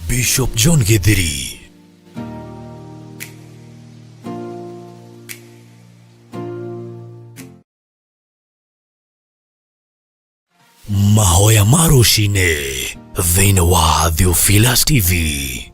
Bishop John Githiri. Mahoya Marushine, Veinawa Theophilas TV.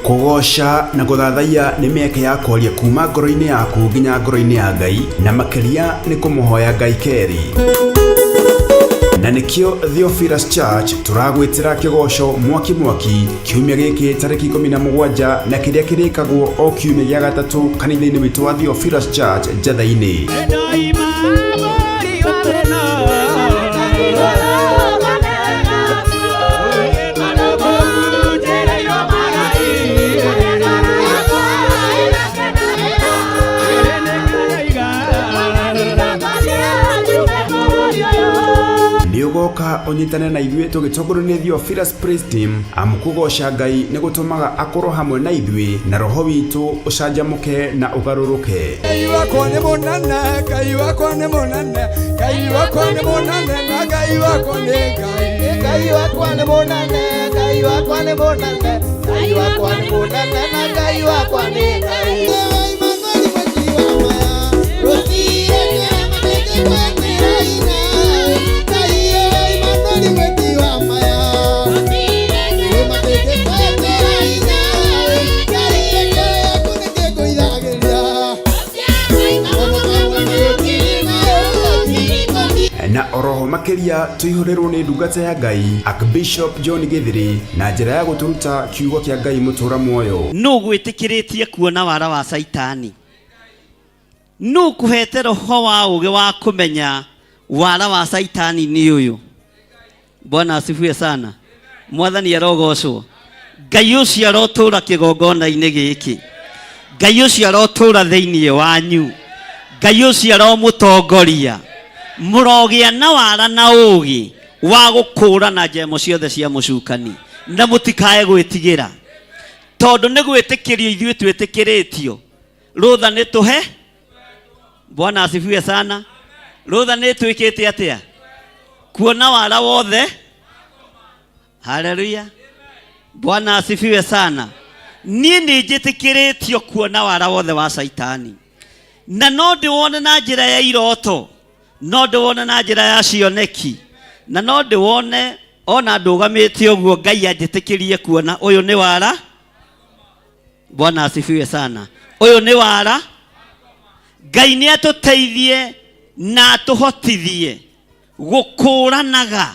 Kugosha na guthathaiya ni mieke ya kwaria kuma ngoro-ini yaku nginya ngoro-ini ya Ngai, na makiria ni kumuhoya Ngai keri. Na nikio Theophilas Church turagwitira kigosho mwaki kiumia giki tariki 17 na kiria kirikagwo o kiumia gia gatatu kanitha-ini witu wa Theophilas Church Njatha-ini. Niugoka onyitane na ithuĩ tugitongorwo ni Theophilas Praise Team amukugosha Ngai ni gutumaga akorwo hamwe na ithuĩ na roho witu ucanjamuke na ugaruruke. Ngai wakwa ni munene, Ngai wakwa ni munene, Ngai wakwa ni munene na Ngai wakwa ni Ngai. Ngai wakwa ni munene, Ngai wakwa ni munene, Ngai wakwa ni munene na Ngai wakwa ni Ngai. Na oroho makiria tuihurerwo ni ndungata ya Ngai Archbishop John Githiri na njira ya guturuta kiugo kia Ngai mutura muoyo. No gwitikiretie kuona wara wa Saitani, no kuhete roho wa uge wa kumenya wara wa Saitani ni uyu. Bwana asifiwe sana. Mwathani arogocwo. Ngai ucio arotura kigongona-ini giki, Ngai ucio arotura thiini wanyu, Ngai ucio aromutongoria murogia na wara na ugi wa gukura na njemo ciothe cia mucukani, na mutikae gwitigira tondu ni gwitikirio ithuĩ twitikiritio. Rutha ni tuhe. Bwana asifiwe sana. Rutha ni twikite atia kuona wara wothe. Haleluya. Bwana asifiwe sana. Ni njitikiritio kuona wara wothe wa Saitani, na no ndiwone na njira ya iroto, no ndiwone na njira ya cioneki, na no ndiwone ona ndugamite uguo Ngai anjitikirie kuona uyu ni wara. Bwana asifiwe sana. Uyu ni wara. Ngai nĩ atũteithie na atũhotithie gũkũranaga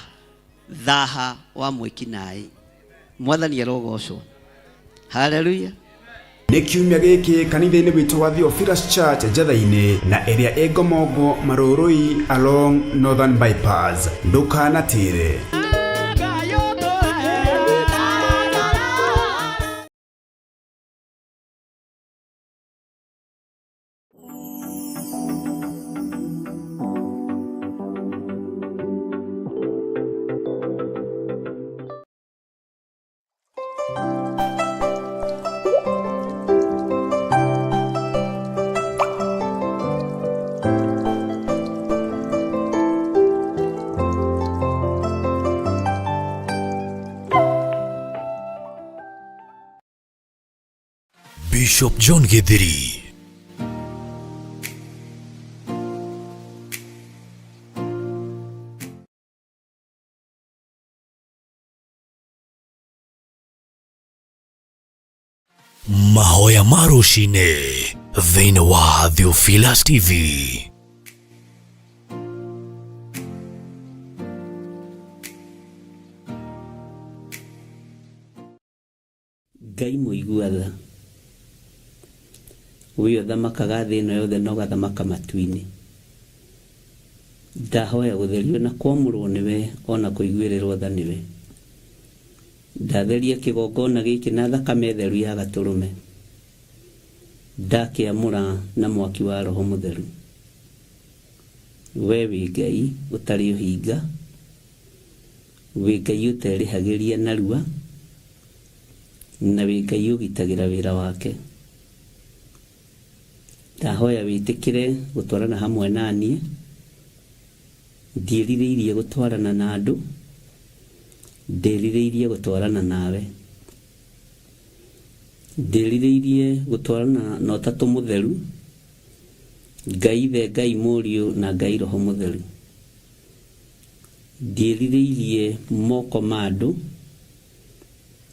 thaha wa mwĩkinaĩ. Mwathani arogocwo. Haleluya. Nĩ kiumia gĩkĩ kanitha-inĩ witũ wa Theophilus Church Njatha-inĩ na ĩrĩa ĩ Ngomongo Marũrũi along Northern Bypass. Ndũkanatĩre. Bishop John Githiri. Mahoya ma rũcinĩ thĩinĩ wa Theophilus TV. Ngai mũiguaga. Uyo thamakaga thĩ ĩno yothe no gathamaka matu-inĩ. Ndahoya gũtherio na kwamũrwo nĩwe ona kũiguĩrĩrwo tha nĩwe. Ndatheria kĩgongona gĩkĩ na thakame theru ya Gatũrũme. Ndakĩamũra na mwaki wa Roho Mũtheru. We wĩ Ngai ũtarĩ ũhinga. Wĩ Ngai ũterĩhagĩria narua. Na wĩ Ngai ũgitagĩra wĩra wake. Ndahoya wĩtĩkĩre gũtwarana hamwe naniĩ. Ndiĩrirĩirie gũtwarana na andũ. Ndĩrirĩirie gũtwarana nawe. Ndĩrirĩirie gũtwarana na Ũtatũ Mũtheru. Ngai Ithe, Ngai Mũriũ na Ngai Roho Mũtheru. Ndĩrirĩirie moko ma andũ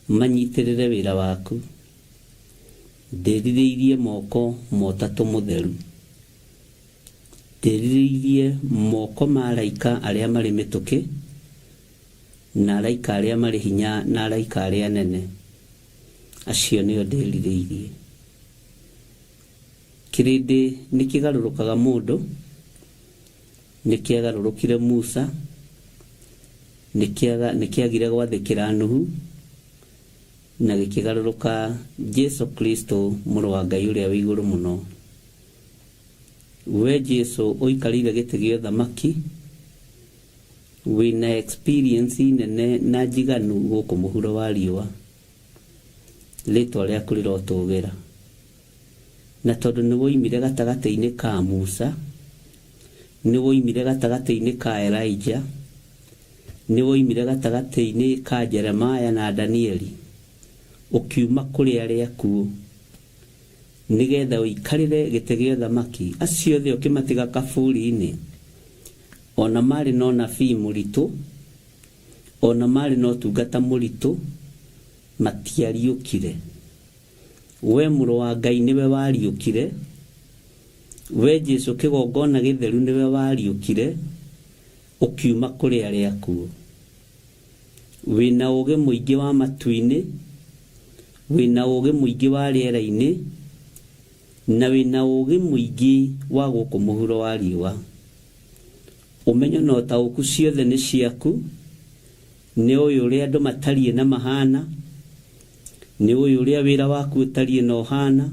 manyitĩrĩre wĩra waku. Ndĩrirĩirie moko ma Ũtatũ Mũtheru. Ndĩrirĩirie moko ma araika arĩa marĩ mĩtũkĩ na araika arĩa marĩ hinya na araika arĩa nene. Acio nĩo ndĩrirĩirie. Kĩrĩndĩ nĩkĩgarũrũkaga mũndũ. Nĩkĩagarũrũkire Musa. Nĩkĩagire gwathĩkĩra Nuhu. Na gĩkĩgarũrũka Jesu Kristo mũrũ wa Ngai ũrĩa wĩ igũrũ mũno. We Jesu ũikarĩire gĩtĩ gĩa ũthamaki. Wĩna experience nene na njiganu gũkũ mũhuro wa riũa. Rĩtwa rĩaku rĩrotũgĩra. Na tondũ nĩwoimire gatagatĩ-inĩ ka Musa. Nĩwoimire gatagatĩ-inĩ ka Elijah. Nĩwoimire gatagatĩ-inĩ ka Jeremiah na Danieli. Ukiuma kũrĩ arĩa akuũ. Nĩgetha ũikarĩre gĩtĩ gĩa ũthamaki. Acio othe ũkĩmatiga kaburi-inĩ. Ona marĩ na ũnabii mũritũ. Ona marĩ na ũtungata mũritũ. Matiariũkire. We mũrũ wa Ngai nĩwe wariũkire. We Jesu kĩgongona gĩtheru nĩwe wariũkire. Ukiuma kũrĩ arĩa akuũ. Wĩna ũũgĩ mũingĩ wa matu-inĩ. Wĩna ũũgĩ mũingĩ wa rĩera-inĩ. Na wĩna ũũgĩ mũingĩ wa gũkũ mũhuro wa riũa. Ũmenyo na ũtaũku ciothe nĩ ciaku. Nĩ ũyũ ũrĩa andũ matariĩ na mahana. Nĩ ũyũ ũrĩa wĩra waku ũtariĩ na ũhana.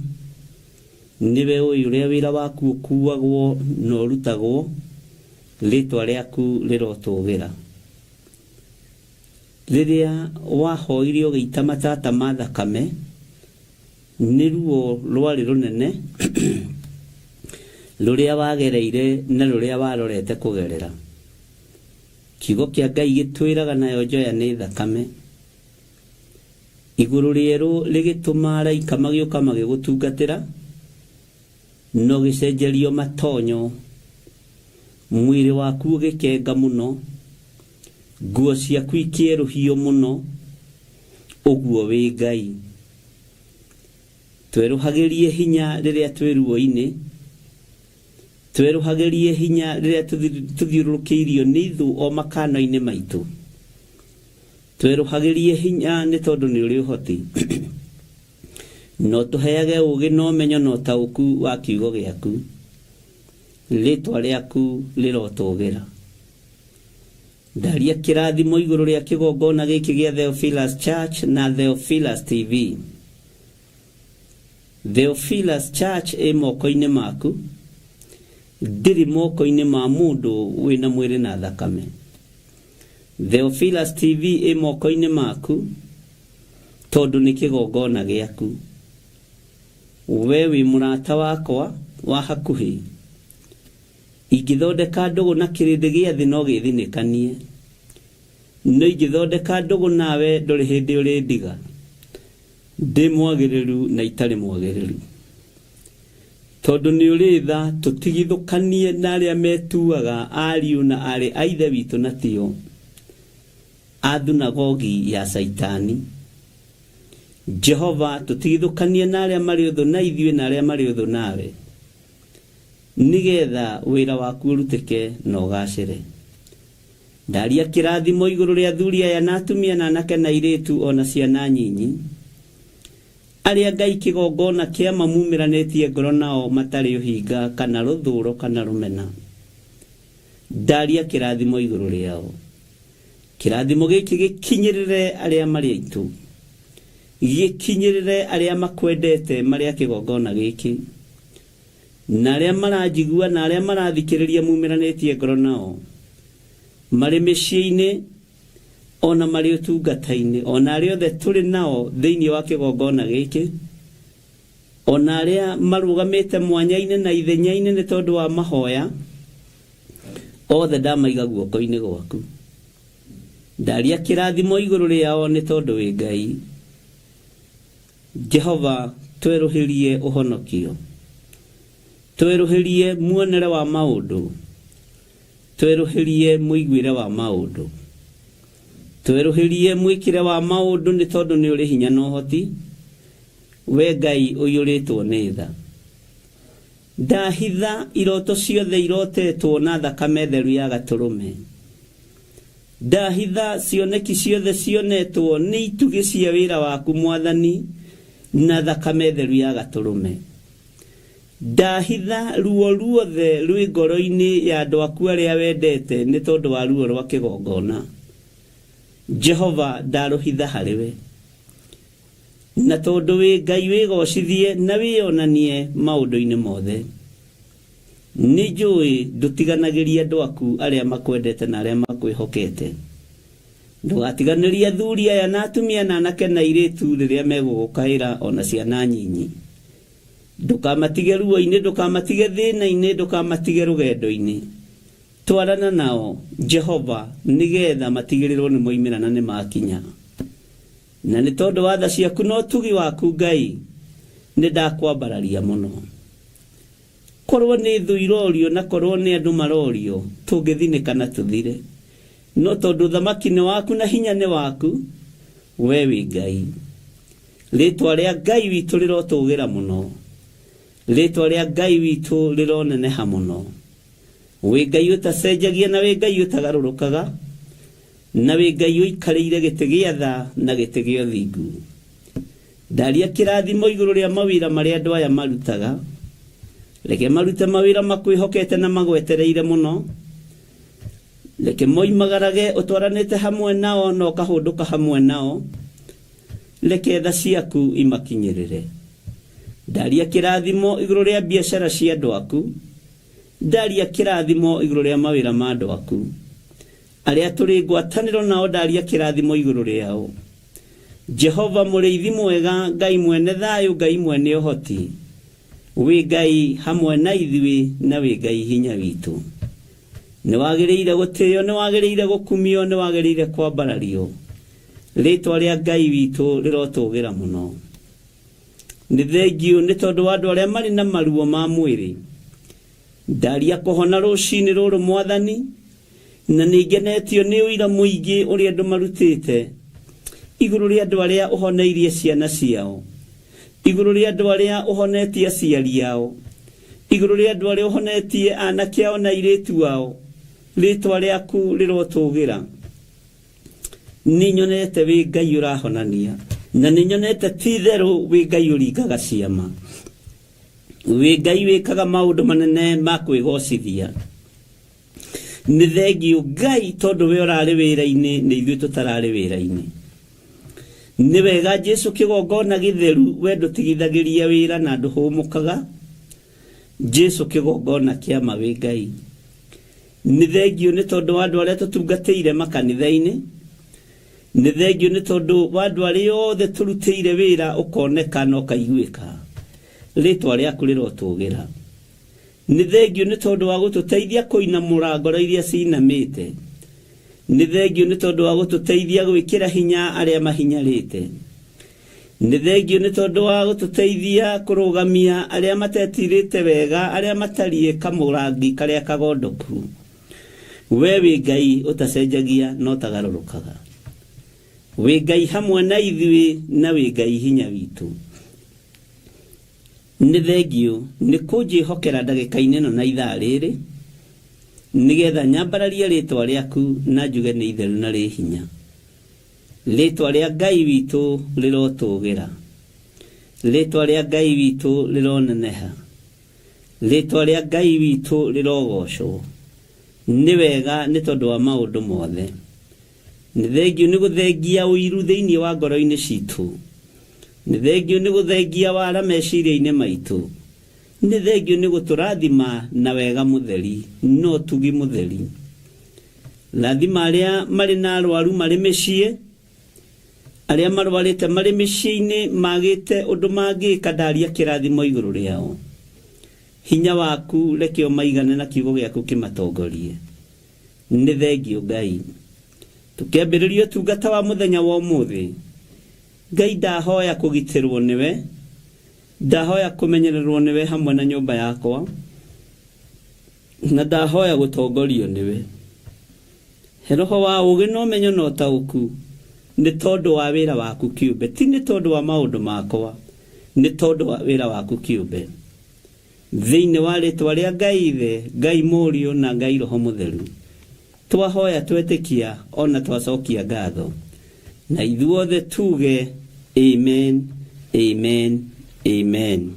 Nĩwe ũyũ ũrĩa wĩra waku ũkuagwo na ũrutagwo. Rĩtwa rĩaku rĩrotũgĩra. Rĩrĩa wahoire ũgĩita matata ma thakame. Nĩ ruo rwarĩ rũnene. Rũrĩa wagereire na rũrĩa warorete kũgerera. Kiugo kĩa Ngai gĩtwĩraga nayo njoya nĩ thakame. Igũrũ rĩerũ rĩgĩtũma araika magĩũka magĩgũtungatĩra. No gĩcenjerio matonyo. Mwĩrĩ waku ũgĩkenga mũno. Nguo ciaku ikĩerũhio mũno. Ũguo wĩ Ngai. Twerũhagĩrie hinya rĩrĩa twĩ ruo-inĩ. tweruhagerie hinya riria tuthiurukiirio ni thu o makano-ini maitu. Tweruhagerie hinya ni tondu ni uri uhoti. No tuheage ugi no menyo no tauku wa kiugo giaku. Ritwa riaku rirotugira. Ndaria kirathimo iguru ria kigongona giki gia Theophilus Church na Theophilus TV. Theophilus Church moko-ini maku. Ndiri moko-ini ma mundu wina mwiri na thakame. Theophilus TV moko-ini maku tondu ni kigongona giaku. We wi murata wakwa wa hakuhi. Igithondeka ndugu na kirindi gia thi no githinikanie. No igithondeka ndugu nawe nduri hindi uri ndiga. Ndi mwagiriru na itari mwagiriru. Tondu ni uri tha tutigithukanie na aria metuaga ariu na ari aithe witu na tio. Athunagogi ya Saitani. Jehova tutigithukanie na aria mari uthu na ithuĩ na aria mari uthu nawe. Nigetha wira waku urutike na ugacire. Ndaria kirathimo iguru ria athuri aya na atumia na anake na airitu ona ciana nyinyi. Aria Ngai kigongona kia mamumiranitie ngoro nao matari uhinga kana ruthuro kana rumena. Ndaria kirathimo iguru riao. Kirathimo giki gikinyirire aria mari aitu. Gikinyirire aria makwendete maria kigongona giki. Na aria marajigua na aria marathikiriria mumiranitie ngoro nao. Mari micii-ini ona mari utungata-ini ona aria othe turi nao thiini wa kigongona giki. Ona aria marugamite mwanya-ini na ithenya-ini ni tondu wa mahoya. Othe ndamaiga guoko-ini gwaku. Ndaria kirathimo iguru riao ni tondu wi Ngai. Jehova tweruhirie uhonokio. Tweruhirie muonere wa maundu. Tweruhirie muiguire wa maundu. Tweruhirie mwikire wa maundu ni tondu ni uri hinya no hoti. We Ngai uyuritwo ni tha. Ndahitha iroto ciothe irotetwo na thakame theru ya gaturume. Ndahitha cioneki ciothe cionetwo ni itugi cia wira waku Mwathani na thakame theru ya gaturume. Ndahitha ruo ruothe rwi ngoro-ini ya andu aku aria wendete ni tondu wa ruo rwa kigongona. Jehova ndaruhitha hariwe. Na tondu wi Ngai wigocithie na wionanie maundu-ini mothe. Ni njui ndutiganagĩria andu aku aria makwendete na aria makwihokete. Ndugatiganĩrie athuri aya na atumia na anake na airitu riria megugukaira ona ciana nyinyi. Ndukamatige ruo-ini, ndukamatige thĩna-ini, ndukamatige rugendo-ini. Twarana nao Jehova nigetha matigirirwo ni moimirana ni makinya. Na ni tondu wa tha ciaku no tugi waku Ngai ni ndakwambararia muno. Korwo ni thu irorio na korwo ni andu marorio tungithinika na tuthire. No tondu thamaki ni waku na hinya ni waku, we wi Ngai. Ritwa ria Ngai witu rirotugira muno. Ritwa ria Ngai witu rironeneha muno. Wi Ngai utacenjagia na wi Ngai utagarurukaga. Na wi Ngai uikariire giti gia tha na giti gia uthingu. Ndaria kirathimo iguru ria mawira maria andu aya marutaga. Reke marute mawira makwihokete na magwetereire muno. Reke moimagarage utwaranite hamwe nao no kahunduka hamwe nao. Reke tha ciaku imakinyirire. Ndaria kirathimo iguru ria biashara cia andu aku. Ndaria kirathimo iguru ria mawira ma andu aku. Aria turi ngwataniro nao ndaria kirathimo iguru riao. Jehova muriithi mwega, Ngai mwene thayu, Ngai mwene uhoti. Wi Ngai hamwe na ithui na wi Ngai hinya witu. Ni wagiriire gutio, ni wagiriire gukumio, ni wagiriire kwambarario. Ritwa ria Ngai witu rirotugira muno. Ni thengiu ni tondu wa andu aria mari na maruo ma mwiri. Ndaria kuhona rucini ruru Mwathani. Na ningenetio ni uira muingi uria andu marutite iguru ria andu aria uhoneirie ciana ciao, iguru ria andu aria uhonetie aciari ao, iguru ria andu aria uhonetie anake ao na iritu wao ritwa riaku rirotugira ni nyonete wi Ngai urahonania na ni nyonete titheru wi Ngai uringaga ciama wi Ngai wikaga maundu manene ma kwigocithia ni thengio Ngai tondu we urari wira-ini ni ithuĩ tutarari wira-ini ni wega Jesu kigongona githeru we ndutigithagiria wira na nduhumukaga Jesu kigongona kia ma wi Ngai ni thengio ni tondu wa andu aria tutungatĩire makanitha-ini ni thengio ni tondu wa andu aria othe turutĩire wira ukonekana ukaiguĩka ritwa riaku rirotugira ni thengio ni tondu wa gututeithia kuinamura ngoro iria cinamite ni thengio ni tondu wa gututeithia gwikira hinya aria mahinyarite ni thengio ni tondu wa gututeithia kurugamia aria matetirite wega aria matarie kamurangi karia kagondoku we wi Ngai utacenjagia no tagarurukaga wi Ngai hamwe na ithuĩ na wi Ngai hinya witu ni thengio ni kunjihokera ndagĩka-inĩ ĩno na ithaa rĩrĩ nigetha nyambararie ritwa riaku na njuge ni itheru na rĩ hinya ritwa ria Ngai witu rirotugira ritwa ria Ngai witu rironeneha ritwa ria Ngai witu rirogocwo ni wega ni tondu wa maundu mothe ni thengio ni guthengia uiru thiini wa ngoro-ini citu ni thengio ni guthengia wara meciria-ini maitu ni thengio ni guturathima na wega mutheri no tugi mutheri rathima aria mari na arwaru mari micii aria marwarite mari micii-ini magite undu mangika ndaria kirathimo iguru riao hinya waku rekio maigane na kiugo giaku kimatongorie ni thengio Ngai tukiambiriria tungata wa muthenya wa umuthi Ngai ndahoya kugitirwo niwe ndahoya kumenyererwo niwe hamwe na nyumba yakwa na ndahoya gutongorio niwe roho wa ugi no menyo no tauku ni tondu wa wira waku kiumbe ti ni tondu wa maundu makwa ni tondu wa wira waku kiumbe thiini wa ritwa ria Ngai ithe Ngai Mũriũ na Ngai Roho Mũtheru twahoya twetikia ona twacokia ngatho na ithuothe tuge amen amen amen.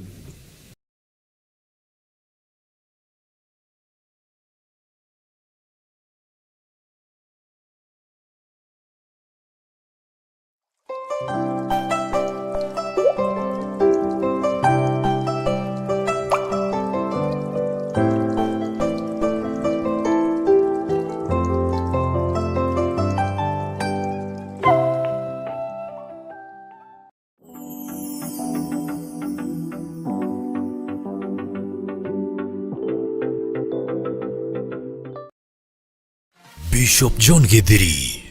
Bishop John Githiri.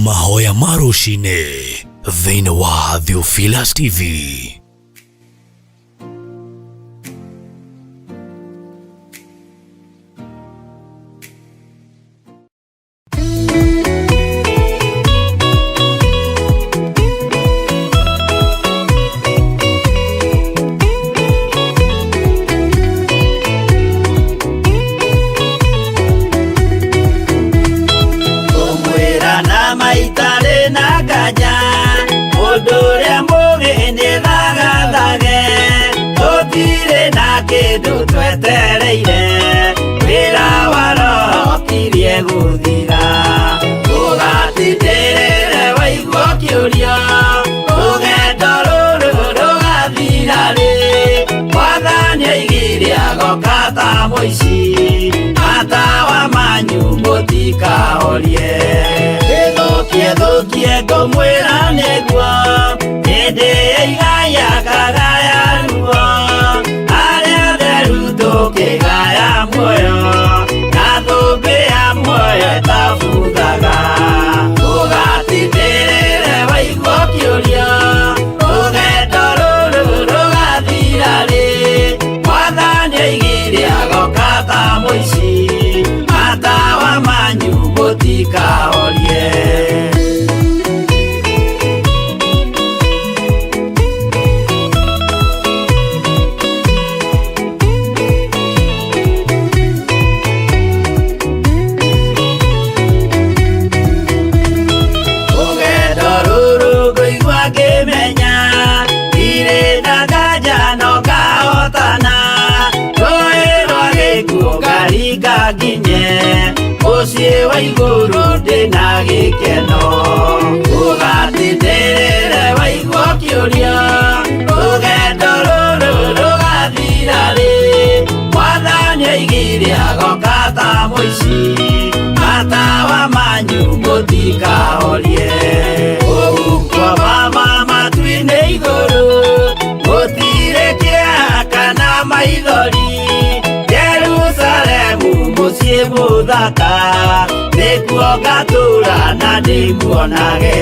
Mahoya ma rũcinĩ thĩinĩ wa Theophilus TV. muthaka nikuo ngatura na ndimuonage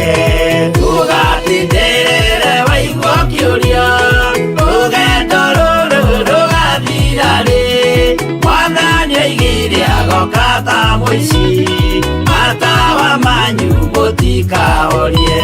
ugatindĩrĩre waigua kĩũria rũgendo rũrũ rũgathira rĩ Mwathani oigire agoka ta mũici matawa manyu mũtikahorie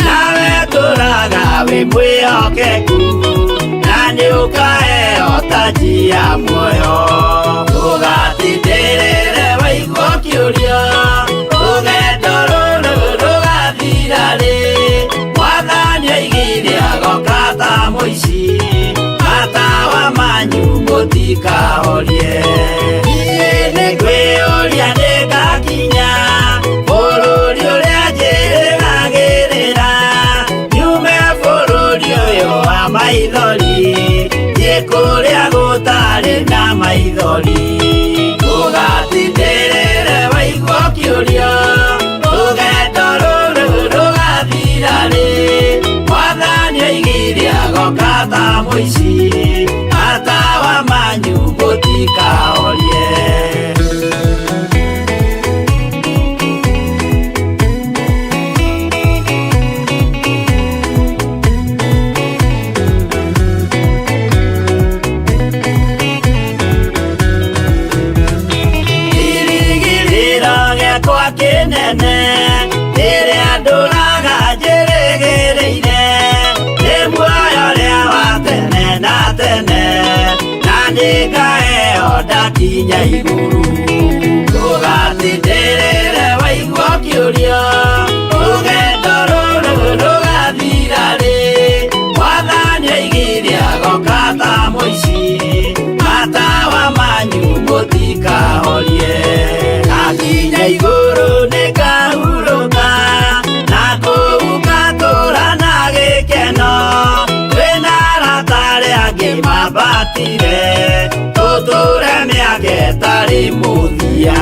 nawe tũraga wĩ mwĩhokeku na nĩũkaheo taji ya muoyo ũgatindĩrĩre waigua kĩũria rũgendo rũrũ rũgathira rĩ Mwathani oigire agoka ta mũici matawa manyu mũtikahorie niĩ nĩngwĩyũria nĩngakinya bũrũri ũrĩa njĩrĩgagĩrĩra nyume bũrũri ũyũ wa maithori thiĩ kũrĩa gũtarĩ na maithori ũgatindĩrĩre waigua kĩũria rũgendo rũrũ rũgathira rĩ Mwathani oigire agoka ta mũici matawa manyu mũtikahorie kinene rĩrĩa ndũraga njĩrĩgĩrĩire nĩ muoyo ũrĩa wa tene na tene na nĩngaheo ndakinya igũrũ ũgatindĩrĩre waigua kĩũria rũgendo rũrũ rũgathira rĩ Mwathani oigire agoka ta mũici matawa manyu mũtikahorie akinya igũrũ nĩngahurũka na kũu ngatũũra na gĩkeno twĩna arata arĩa angĩ mambatire tũtũũre mĩaka ĩtarĩ mũthia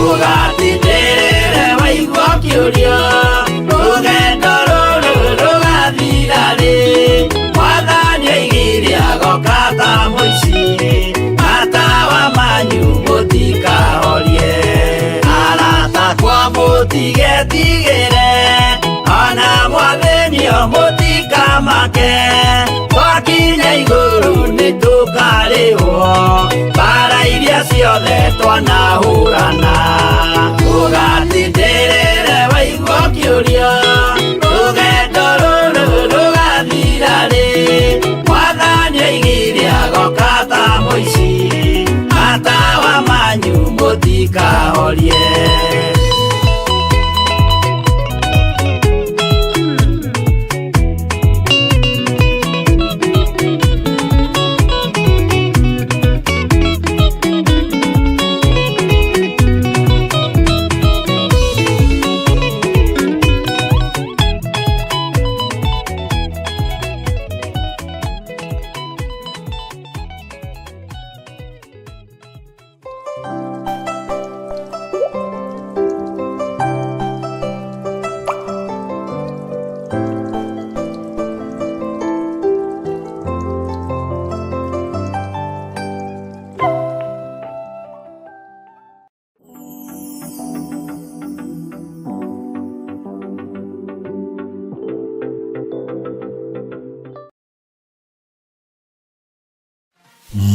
ũgatindĩrĩre waigua kĩũria rũgendo rũrũ rũgathira rĩ Mwathani oigire agoka ta mũici matawa manyu mũtikahorie mũtigetigĩre ona mwathĩnio mũtikamake twakinya igũrũ nĩtũkarĩhwo mbara iria ciothe twanahũrana ũgatindĩrĩre waigua kĩũria rũgendo rũrũ rũgathira rĩ Mwathani oigire agoka ta mũici matawa manyu mũtikahorie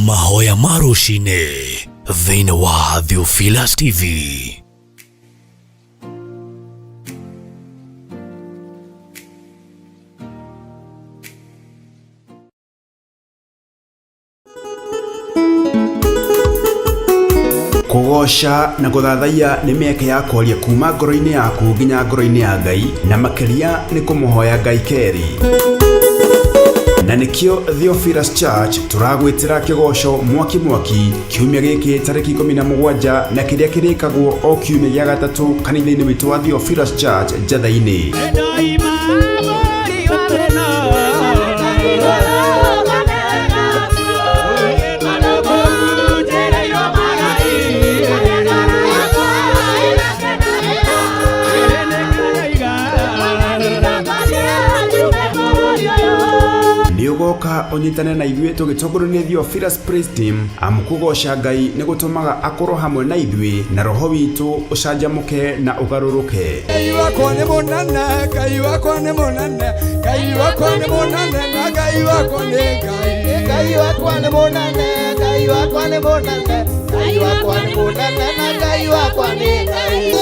Mahoya ma rũcinĩ thĩinĩ wa Theophilus TV. Kugoca na guthathaiya nĩ mĩeke ya kwaria kuma ngoro-inĩ yaku nginya ngoro-inĩ ya Ngai, na makĩria nĩ kũmũhoya Ngai keri. Na nĩkĩo Theophilus Church turagwĩtĩra kĩgoco mwaki kiumia gĩkĩ tarĩki 17 na kĩrĩa kĩrĩkagwo o kiumia gĩa gatatũ kanitha-inĩ witũ wa Theophilus Church Njatha-inĩ. Niogoka onyitane na ithuĩ tũgĩtongorio nĩ Theophilus Praise Team amũkũgoca Ngai nĩ gũtũmaga akorwo hamwe na ithuĩ na roho witũ ũcanjamũke na ũgarũrũke. Ngai wakwa nĩ mũnene, Ngai wakwa nĩ mũnene, Ngai wakwa nĩ mũnene na Ngai wakwa nĩ Ngai. Ngai wakwa nĩ mũnene, Ngai wakwa nĩ mũnene, Ngai wakwa nĩ mũnene na Ngai wakwa nĩ Ngai.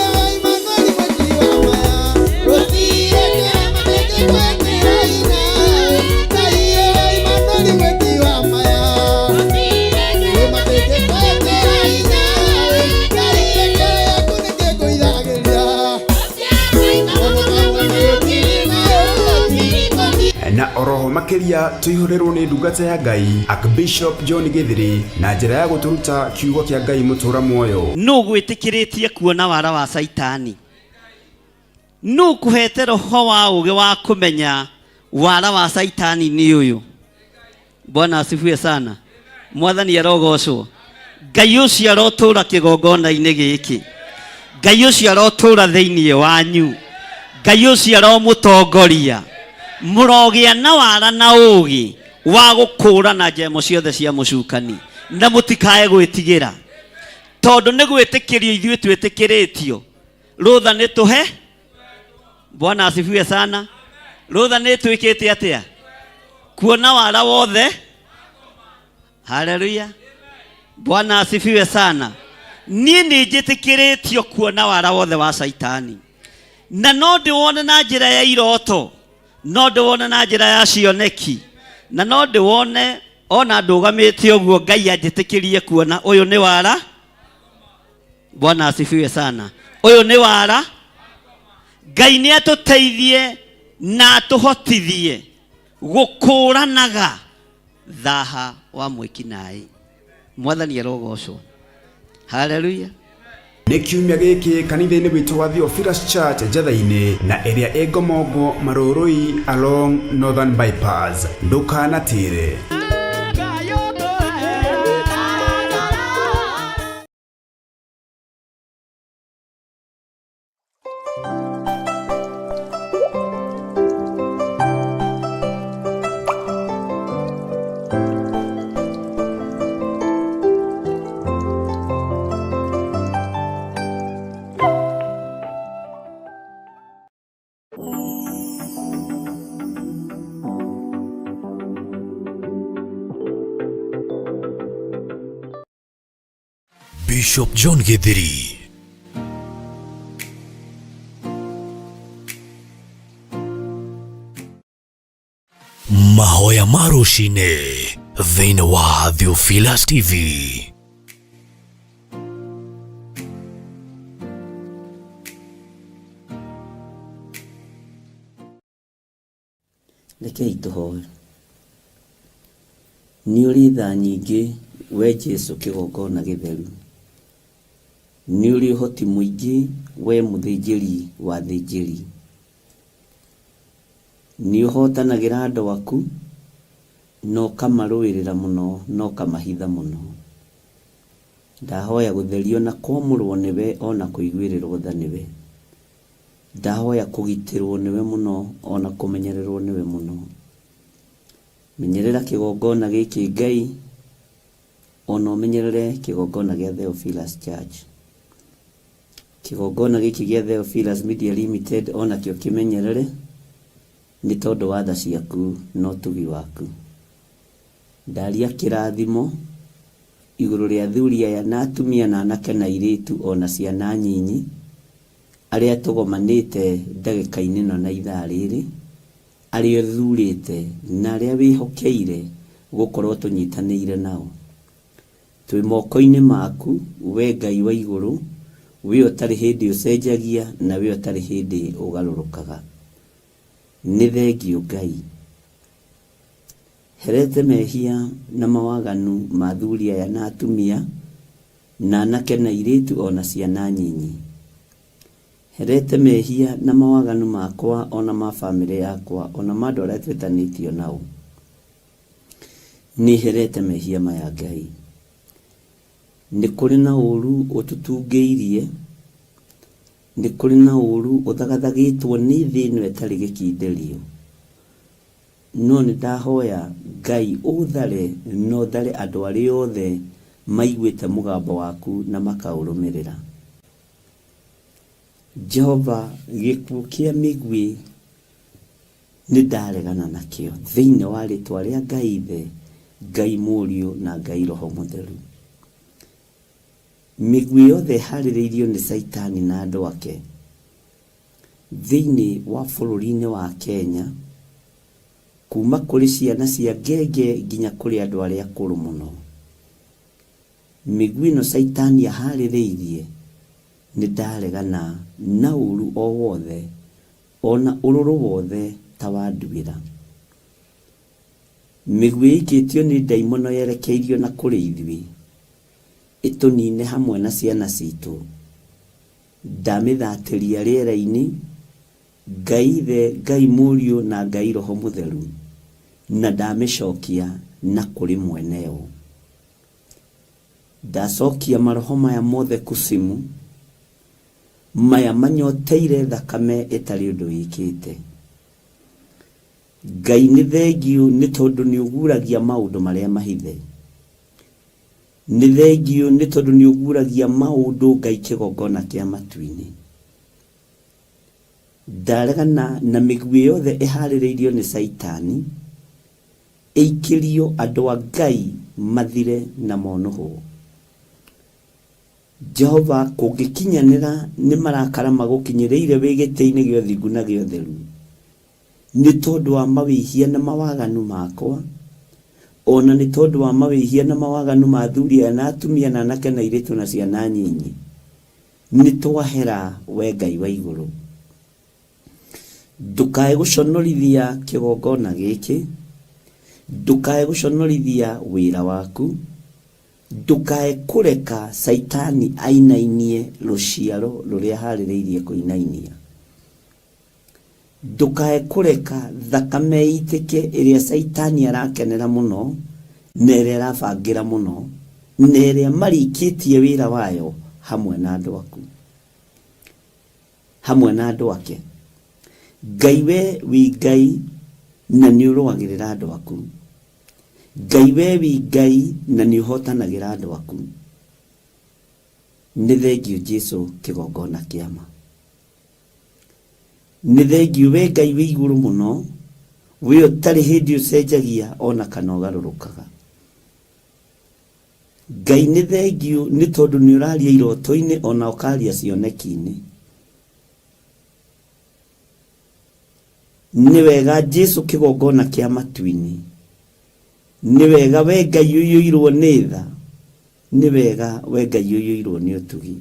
Na oroho makiria tuihurerwo ni ndungata ya Ngai Archbishop John Githiri na njira ya guturuta kiugo kia Ngai mutura muoyo. Nu gwitikiretie kuona wara wa Saitani. Nu kuhete roho wa uge wa kumenya wara wa Saitani ni uyu. Bwana asifiwe sana. Mwathani arogocwo. Ngai ucio arotura kigongona-ini giki. Ngai ucio arotura thiini wanyu. Ngai ucio aromutongoria. Murogia na wara na ugi wa gukũrana njemo ciothe cia mucukani na mutikae gwitigira tondu ni gwitikirio ithuĩ twitikiritio rutha ni tuhe. Bwana asifiwe sana. Rutha ni twikite atia kuona wara wothe. Haleluya. Bwana asifiwe sana. Ni njitikiritio kuona wara wothe wa Saitani na no ndiwone na njira ya iroto, no ndiwone na njira ya cioneki, na no ndiwone ona ndugamite uguo Ngai anjitikirie kuona uyu ni wara. Bwana asifiwe sana. Uyu ni wara. Ngai ni atuteithie na atuhotithie gukũranaga thaha wa mwikinai. Mwathani arogocwo. Haleluya. Nĩ kiumia gĩkĩ kanitha-inĩ witũ wa Theophilus Church Njatha-inĩ na ĩrĩa ĩ Ngomongo Marũrũi along Northern Bypass. Ndũkanatĩre. Bishop John Githiri. Mahoya ma rũcinĩ thĩinĩ wa Theophilus TV. Rekei tũhoe. Nĩ ũrĩ tha nyingĩ we Jesu kĩgongona gĩtheru. Nĩ ũrĩ ũhoti mũingĩ we mũthĩnjĩri wa thĩnjĩri. Nĩ ũhotanagĩra andũ aku no kamarũĩrĩra mũno no kamahitha mũno. Ndahoya gũtherio na kwamũrwo nĩwe ona kũiguĩrĩrwo tha nĩwe. Ndahoya kũgitĩrwo nĩwe mũno ona kũmenyererwo nĩwe mũno. Menyerera kĩgongona gĩkĩ Ngai ona ũmenyerere kĩgongona gĩa Theophilus Church. Kĩgongona gĩkĩ gĩa Theophilus Media Limited ona kĩo kĩmenyerere nĩ tondũ wa tha ciaku no tugi waku. Ndaria kĩrathimo igũrũ rĩa athuri aya na atumia na anake na airĩtu ona ciana nyinyi arĩa tũgomanĩte ndagĩka-inĩ ĩno na ithaa rĩrĩ, arĩa ũthurĩte na arĩa wĩhokeire gũkorwo tũnyitanĩire nao. Twĩ moko-inĩ maku we Ngai wa igũrũ, we ũtarĩ hĩndĩ ũcenjagia na we ũtarĩ hĩndĩ ũgarũrũkaga. Nĩ thengio Ngai. Herete mehia na mawaganu ma athuri aya na atumia na anake na airĩtu ona ciana nyinyi. herete mehia na mawaganu makwa ona ma family yakwa ona mandu aria twetanitio nao ni herete mehia maya Ngai ni kuri na uru ututungeirie ni kuri na uru utagathagitwo ni thino etari gikinderio no ni ndahoya Ngai uthare no thare andu ari othe maiguite mugambo waku na makaurumirira Jehova gikuo kia migwi ni ndaregana nakio thiini wa ritwa ria Ngai Ithe Ngai Murio na Ngai Roho Mutheru migwi yothe haririirio ni Saitani na andu ake thiini wa bururi-ini wa Kenya kuma kuri ciana cia ngenge nginya kuri andu aria akuru muno migwi no Saitani ahaririirie ni ndaregana na uru o wothe ona ururu wothe tawanduira migwi ikitio ni daimono yerekeirio na kuri ithui itunine hamwe na ciana citu ndamithatĩria rĩera-inĩ Ngai Ithe Ngai Murio na Ngai Roho Mutheru na ndamĩcokia na kuri mweneo ndacokia maroho maya mothe kusimu maya manyoteire thakame itari undu wikite Ngai ni thengio ni tondu ni uguragia maundu maria mahithe ni thengio ni tondu ni uguragia maundu Ngai kigongona kia matu-ini ndaregana na migwi yothe ihaririirio ni Saitani eikirio andu a Ngai mathire na monoho Jehova kungikinyanira ni marakara magukinyiriire wigite-ini gio thingu na gio theru ni tondu wa mawihia na mawaganu makwa ona ni tondu wa mawihia na mawaganu ma athuri na atumia na anake na airitu na ciana nyinyi ni twahera we Ngai wa iguru ndukae guconorithia kigongona giki ndukae guconorithia wira waku ndukae kureka Saitani ainainie ruciaro ruria haririirie kuinainia ndukae kureka thakame itike iria Saitani arakenera muno na iria arabangira muno na iria marikitie wira wayo hamwe na andu aku hamwe na andu ake Ngai we wi Ngai na ni uruagirira andu aku Ngai we wi Ngai na ni uhotanagira andu aku ni thengio Jesu kigongona kiama ni thengio we Ngai wi iguru muno we utari hindi ucenjagia ona kana ugarurukaga Ngai ni thengio ni tondu ni uraria iroto-ini ona ukaria cioneki-ini ni wega Jesu kigongona kia matu-ini ni wega we Ngai uyuirwo ni tha ni wega we Ngai uyuirwo ni utugi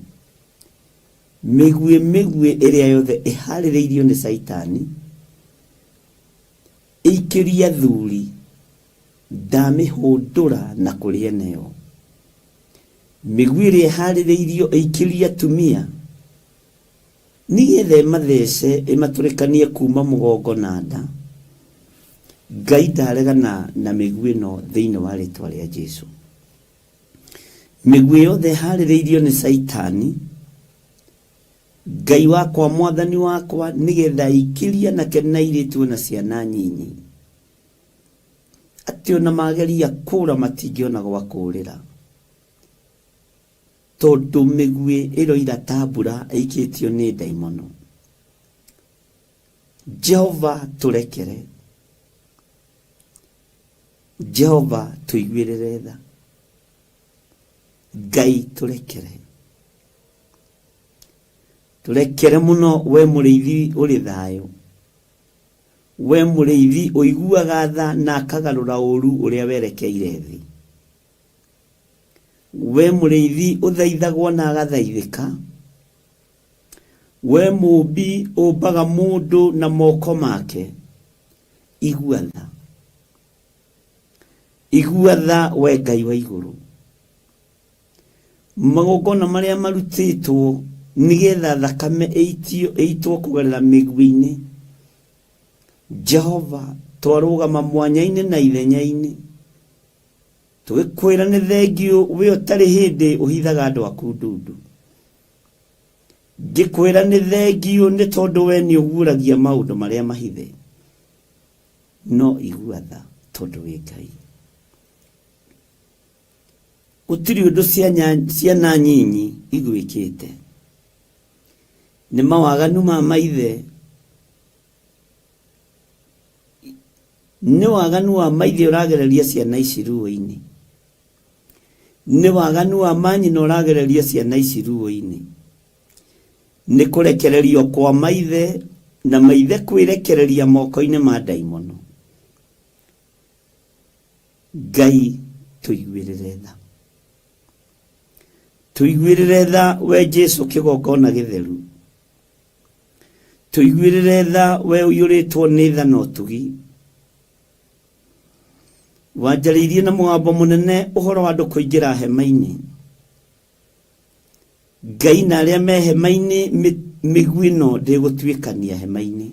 migwi iria yothe ihaririirio ni Saitani ikiria thuri ndamihundura na kuri eneo migwi iria ihaririirio ikiria tumia nigetha mathece imaturikanie kuma mugongo na nda Ngai ndaregana na migwi no thiini wa ritwa ria Jesu migwi yothe haririirio ni Saitani Ngai wakwa mwathani wakwa nigetha ikiria na kena iritu na ciana nyinyi ati ona mageria kura matingiona gwa kurira tondu migwi iroira tambura aikitio ni daimono Jehova turekere Jehova tuiguirire tha Ngai turekere muno we muriithi uri thayo we muriithi uiguaga tha na akagarura uru uria werekeire thi we muriithi uthaithagwo na agathaithika we mumbi umbaga mundu na moko make igua tha we Ngai wa iguru magongona maria marutitwo nigetha thakame eitwo kugerera miguini. Jehova twarugama mwanya-ini na ithenya-ini tugikwira ni thengio we utari hindi uhithaga andu aku ndundu. Ngikwira ni thengio ni tondu we ni uguragia maundu maria mahithe no iguatha tondu wi Ngai. Gutiri undu ciana nyinyi igwikite ni mawaganu ma maithe. Ni waganu wa maithe uragereria ciana ici ruo-ini. Ni waganu wa manyina uragereria ciana ici ruo-ini. Ni kurekererio kwa maithe na maithe kwirekereria moko-ini ma daimono. Ngai tuiguirire tha. Tuiguirire tha we Jesu kigongona githeru. Tuiguirire tha we uyuritwo ni tha no tugi. Wanjaririe na mũgambo mũnene ũhoro wa andũ kũingĩra hema-inĩ. Ngai na arĩa me hema-inĩ mĩguĩ ĩno ndĩgũtuĩkania hema-inĩ.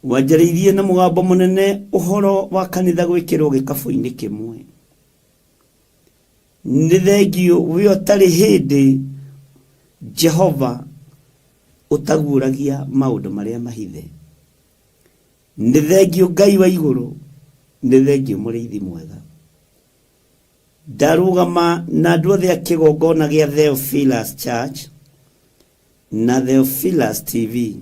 Wanjaririe na mũgambo mũnene ũhoro wa kanitha gwĩkĩrwo gĩkabũ-inĩ kĩmwe. Nĩ thengio we ũtarĩ hĩndĩ Jehova ũtaguũragia maũndũ marĩa mahithe. Nĩ thengio Ngai wa igũrũ. Nĩ thengio mũrĩithi mwega. Ndarugama na andũ othe a kĩgongona gĩa Theophilus Church na Theophilus TV.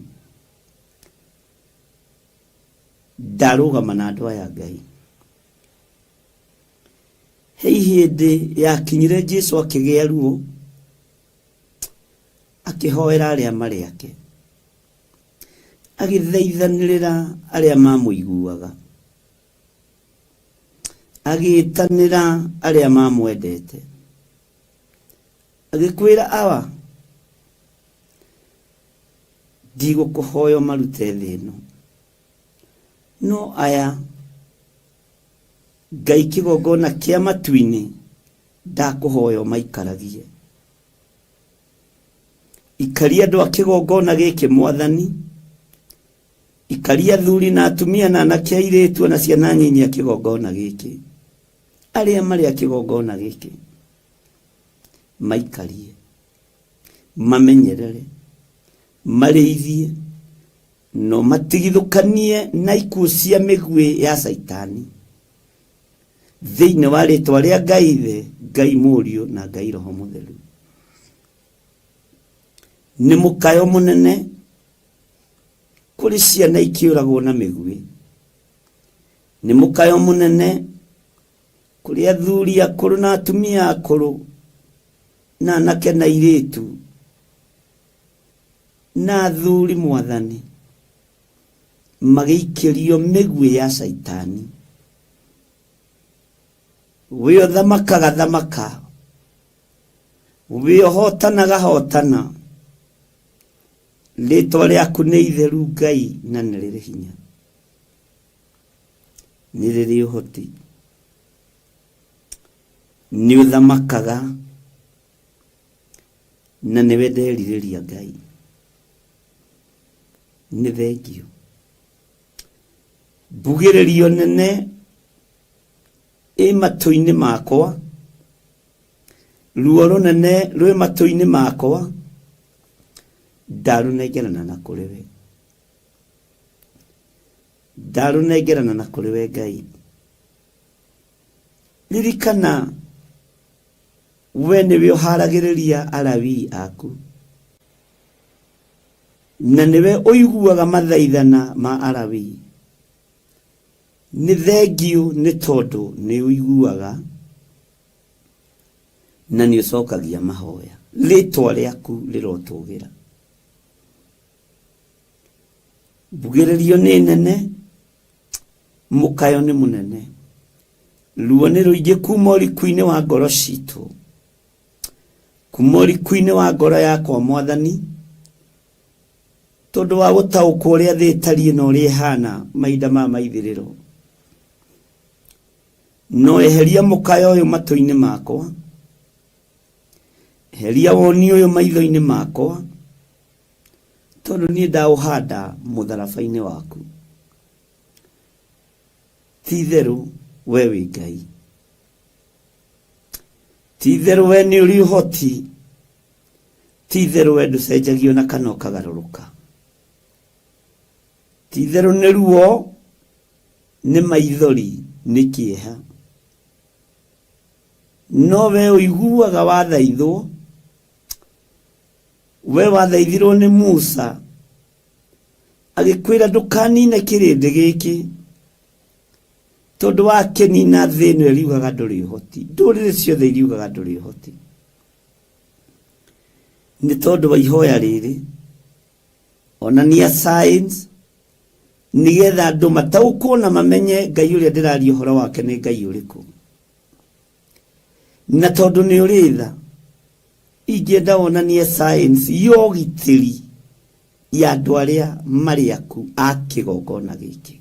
Ndarugama na andũ aya Ngai. Hei hĩndĩ yakinyire Jesu akĩgĩa ruo akĩhoera arĩa marĩ ake. Agĩthaithanĩrĩra arĩa mamũiguaga. Agitanira aria mamwendete. Agikwira awa ndigũkũhoya marute thĩ ĩno no aya Ngai kĩgongona kĩa matu-inĩ ndakũhoya maikaragie. Ikaria andũ a kĩgongona gĩkĩ Mwathani. Ikaria athuri na atumia na anake airĩtu na ciana nyinyi a kĩgongona gĩkĩ. Arĩa marĩ a kĩgongona gĩkĩ maikarie, mamenyerere, marĩithie no matigithũkanie na ikuũ cia mĩguĩ ya Saitani thĩinĩ wa rĩĩtwa rĩa Ngai Ithe, Ngai Mũriũ na Ngai Roho Mũtheru. Nĩ mũkayo mũnene kũrĩ ciana ikĩũragwo na mĩguĩ. Nĩ mũkayo mũnene kũrĩ athuri akũrũ na atumia akũrũ na anake na airĩtu na athuri Mwathani magĩikĩrio mĩguĩ ya Saitani. We ũthamakaga thamaka, we ũhotanaga hotana. Rĩĩtwa rĩaku nĩ itheru Ngai na nĩ rĩrĩ hinya, nĩ rĩrĩ ũhoti. Nĩ ũthamakaga na nĩwe nderirĩria Ngai. Nĩ thengio. Mbugĩrĩrio nene ĩ matũ-inĩ makwa, ruo rũnene rwĩ matũ-inĩ makwa ndarũnengerana na kũrĩ we. Ndarũnengerana na kũrĩ we Ngai. Ririkana we nĩwe ũharagĩrĩria Alawii aku na nĩwe ũiguaga mathaithana ma Alawii. Nĩ thengio nĩ tondũ nĩ ũiguaga na nĩ ũcokagia mahoya. Rĩĩtwa rĩaku rĩrotũgĩra. Mbugĩrĩrio nĩ nene, mũkayo nĩ mũnene, ruo nĩ rũingĩ kuma ũriku-inĩ wa ngoro citũ, kuma ũriku-inĩ wa ngoro yakwa Mwathani, tondũ wa gũtaũkwo ũrĩa thĩ ĩtariĩ na ũrĩa ĩhana mahinda ma maithirĩro. No eheria mũkayo ũyũ matũ-inĩ makwa, heria woni uyu maitho-ini makwa tondu nie ndauhanda mutharabai-ini waku. Ti-itherũ we wi Ngai, ti-itherũ we nĩ ũrĩ ũhoti, ti-itherũ we ndũcenjagio na kana ũkagarũrũka, ti-itherũ nĩ ruo, nĩ maithori, nĩ kĩeha, no we ũiguaga wathaithwo. We wathaithirwo nĩ Musa agĩkwĩra ndũkanine kĩrĩndĩ gĩkĩ tondũ wakĩnina thĩ ĩno ĩriugaga ndũrĩ ũhoti. Ndũrĩrĩ ciothe iriugaga ndũrĩ ũhoti, nĩ tondũ wa ihoya rĩrĩ. Onania signs nĩgetha andũ mataũkwo na mamenye Ngai ũrĩa ndĩraria ũhoro wake nĩ Ngai ũrĩkũ. Na tondũ nĩ ũrĩ tha, ingĩenda wonanie signs ya ũgitĩri ya andũ arĩa marĩ aku a kĩgongona gĩkĩ.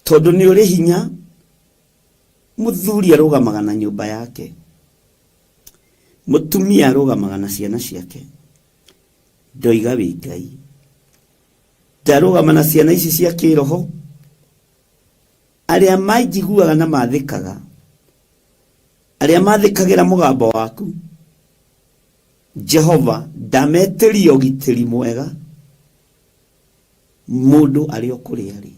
Tondũ nĩ ũrĩ hinya, mũthuri arũgamaga na nyũmba yake, mũtumia arũgamaga na ciana ciake. Ndoiga wĩ Ngai, ndarũgama na ciana ici cia kĩroho arĩa manjiguaga na mathĩkaga, arĩa mathĩkagĩra mũgambo waku. Jehova, ndametĩria ũgitĩri mwega mũndũ arĩ o kũrĩa arĩ,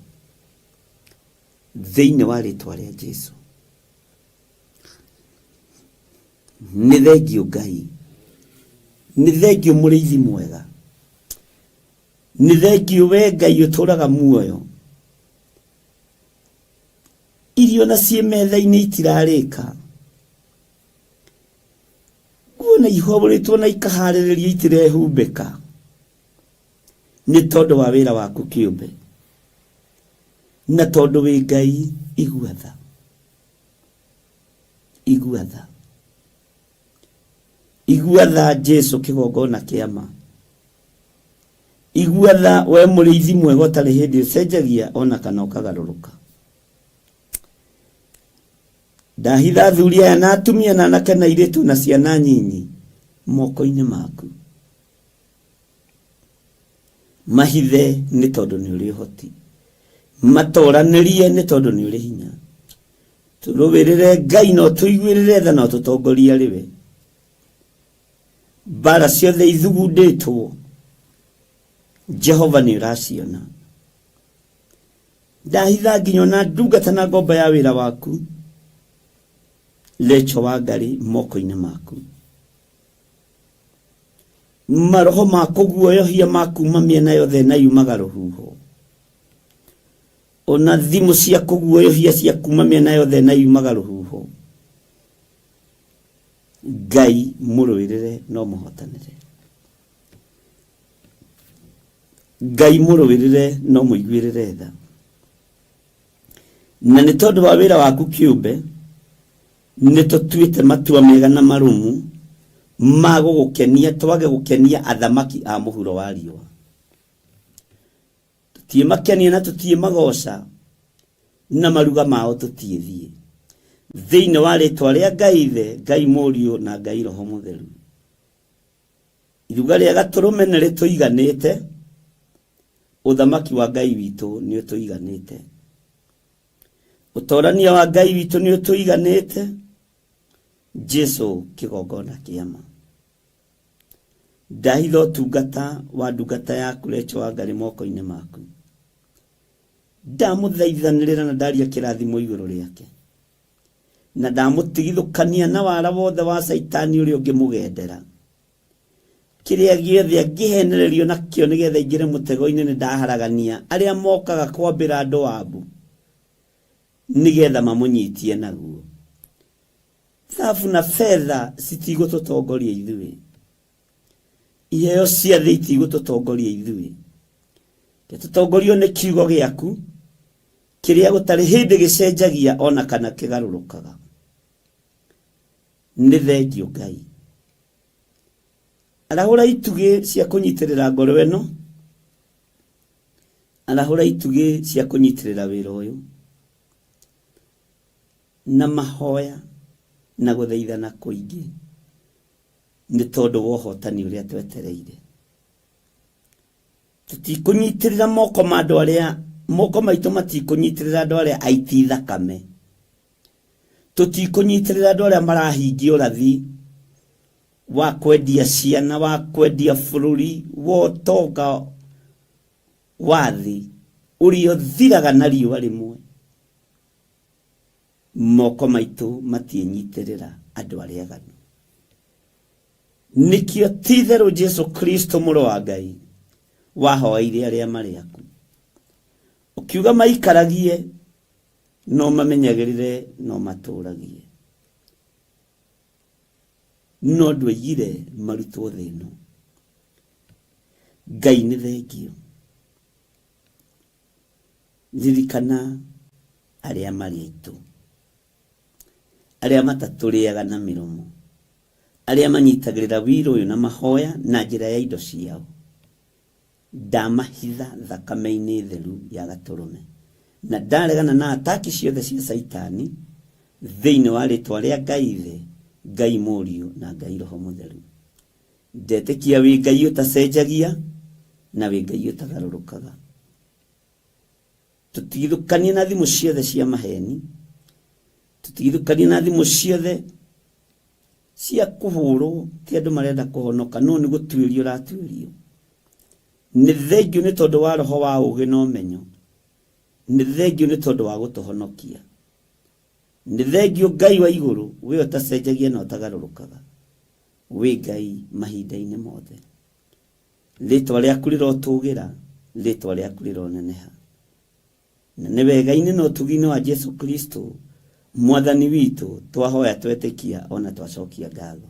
thĩinĩ wa rĩtwa rĩa Jesũ. Nĩ thengiũ Ngai, nĩ thengiũ mũrĩithi mwega, nĩ thengiũ we Ngai ũtũraga muoyo. Irio na ciĩ metha-inĩ itirarĩka, na ihũrĩtwo na ikaharĩrĩria itirehumbĩka, nĩ tondũ wa wĩra waku kĩũmbe, na tondũ wĩ Ngai. Igua tha, igua tha, igua tha Jesũ kĩgongona kĩa ma. Igua tha we mũrĩithi mwega ũtarĩ hĩndĩ ũcenjagia ona kana ũkagarũrũka. Ndahitha athuri aya na atumia na anake na airĩtu na ciana nyinyi moko-inĩ maku. Mahithe nĩ tondũ nĩ ũrĩ ũhoti, matoranĩrie nĩ tondũ nĩ ũrĩ hinya. Tũrũwĩrĩre Ngai no tũiguĩrĩre tha no tũtongorie arĩ we. Mbara ciothe ithugundĩtwo, Jehova nĩ ũraciona. Ndahitha nginya ona ndungata na ngomba ya wĩra waku, Lecho wa Ngai moko-inĩ maku. Maroho ma kũguoyohia makuma mĩena yothe na yumaga rũhuho. Ona thimũ cia kũguoyohia cia kuma mĩena yothe na yumaga rũhuho. Ngai mũrũwĩrĩre no mũhotanĩre. Ngai mũrũwĩrĩre no mũiguĩrĩre tha. Na nĩ tondũ wa wĩra waku kĩũmbe, nĩ tũtuĩte matua mega na marũmu ma gũgũkenia, twage gũkenia athamaki a mũhuro wa riũa. Tũtiĩmakenia na tũtiĩmagoca, na maruga mao tũtiĩthiĩ. Thĩinĩ wa rĩtwa rĩa Ngai Ithe, Ngai Mũriũ na Ngai Roho Mũtheru. Iruga rĩa Gatũrũme nĩ rĩtũiganĩte, ũthamaki wa Ngai witũ nĩ ũtũiganĩte. Ũtorania wa Ngai witũ nĩ ũtũiganĩte. Jesũ kĩgongona kĩa ma. Ndahitha ũtungata wa ndungata yaku Lecho wa Ngai moko-inĩ maku. Ndamũthaithanĩrĩra na ndaria kĩrathimo igũrũ rĩake, na ndamũtigithũkania na wara wothe wa Saitani ũrĩa ũngĩmũgendera. Kĩrĩa gĩothe angĩhenererio nakĩo nĩgetha ingĩre mũtego-inĩ nĩ ndaharagania arĩa mokaga kwambĩra andũ wabu nĩgetha mamũnyitie naguo. Thabu na fedha citigũtũtongoria ithuĩ, iheo cia thĩ itigũtũtongoria ithuĩ. Tũtongorio nĩ kiugo gĩaku kĩrĩa gũtarĩ hĩndĩ gĩcenjagia ona kana kĩgarũrũkaga. Nĩ thengiũ Ngai. Arahũra itugĩ cia kũnyitĩrĩra ngoro ĩno, arahũra itugĩ cia kũnyitĩrĩra wĩra ũyũ, na mahoya na gũthaithana kũingĩ nĩ tondũ wa ũhotani ũrĩa twetereire. Tũtikũnyitirĩra moko ma andũ arĩa, moko maitũ matikũnyitirĩra andũ arĩa aiti thakame. Tũtikũnyitirĩra andũ arĩa marahingia ũrathi wa kwendia ciana, wa kwendia bũrũri, wa ũtonga wa thĩ ũrĩa ũthiraga na riũa rĩmwe. Moko maitũ matiĩnyitĩrĩra andũ arĩa aganu. Nikio ti-itherũ Jesu Kristo mũrũ wa Ngai wahoeire arĩa marĩ aku, ũkiuga maikaragie, no mamenyagĩrĩre, no matũragie, no ndũigire marutwo thĩ ĩno. Ngai nĩ thengio. Ririkana arĩa marĩ aitũ, arĩa matatũrĩaga na mĩromo, arĩa manyitagĩrĩra wĩra ũyũ na mahoya na njĩra ya indo ciao. Ndamahitha thakame-inĩ theru ya Gatũrũme, na ndaregana na ataki ciothe cia Saitani thĩinĩ wa rĩtwa rĩa Ngai Ithe, Ngai Mũriũ na Ngai Roho Mũtheru. Ndetĩkia wĩ Ngai ũtacenjagia na wĩ Ngai ũtagarũrũkaga. Tũtigithũkanie na thimũ ciothe cia maheni, tũtigithũkanie na thimũ ciothe cia kũhũrwo ti andũ marenda kũhonoka, no nĩ gũtuĩrio ũratuĩrio. Nĩ thengio nĩ tondũ wa roho wa ũũgĩ na ũmenyo. Nĩ thengio nĩ tondũ wa gũtũhonokia. Nĩ thengio Ngai wa igũrũ, we ũtacenjagia na ũtagarũrũkaga, we Ngai mahinda-inĩ mothe. Rĩtwa rĩaku rĩrotũũgĩra, rĩtwa rĩaku rĩroneneha. Na nĩ wega-inĩ na ũtugi-inĩ wa Jesu Kristo Mwathani witũ twahoya twetĩkia ona twacokia ngatho.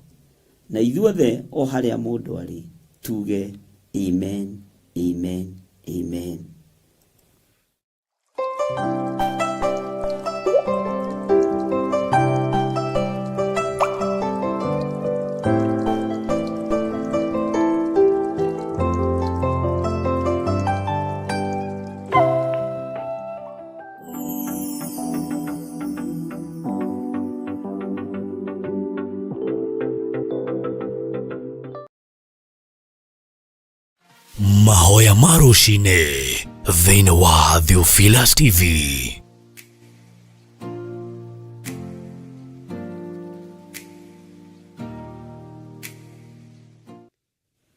Na ithuothe o harĩa mũndũ arĩ tuge amen, amen, amen. Mahoya ma rũcinĩ thĩinĩ wa Theophilus TV.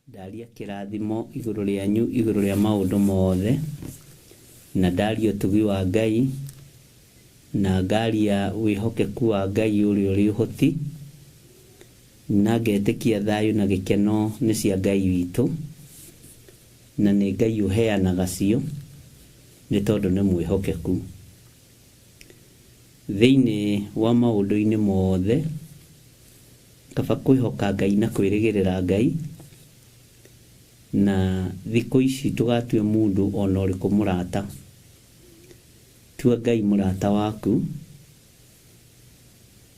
Ndaria kĩrathimo igũrũ rĩanyu, igũrũ rĩa maũndũ mothe, na ndaria ũtugi wa Ngai, na ngaria wĩhokeku wa Ngai ũrĩa ũrĩ ũhoti, na ngetĩkia thayũ na gĩkeno nĩ cia Ngai witũ, na nĩ Ngai ũheanaga cio nĩ tondũ nĩ mwĩhokeku. Thĩinĩ wa maũndũ-inĩ mothe kaba kwĩhoka Ngai na kwĩrĩgĩrĩra Ngai, na thikũ ici tũgatue mũndũ ona ũrĩkũ mũrata. Tua Ngai mũrata waku,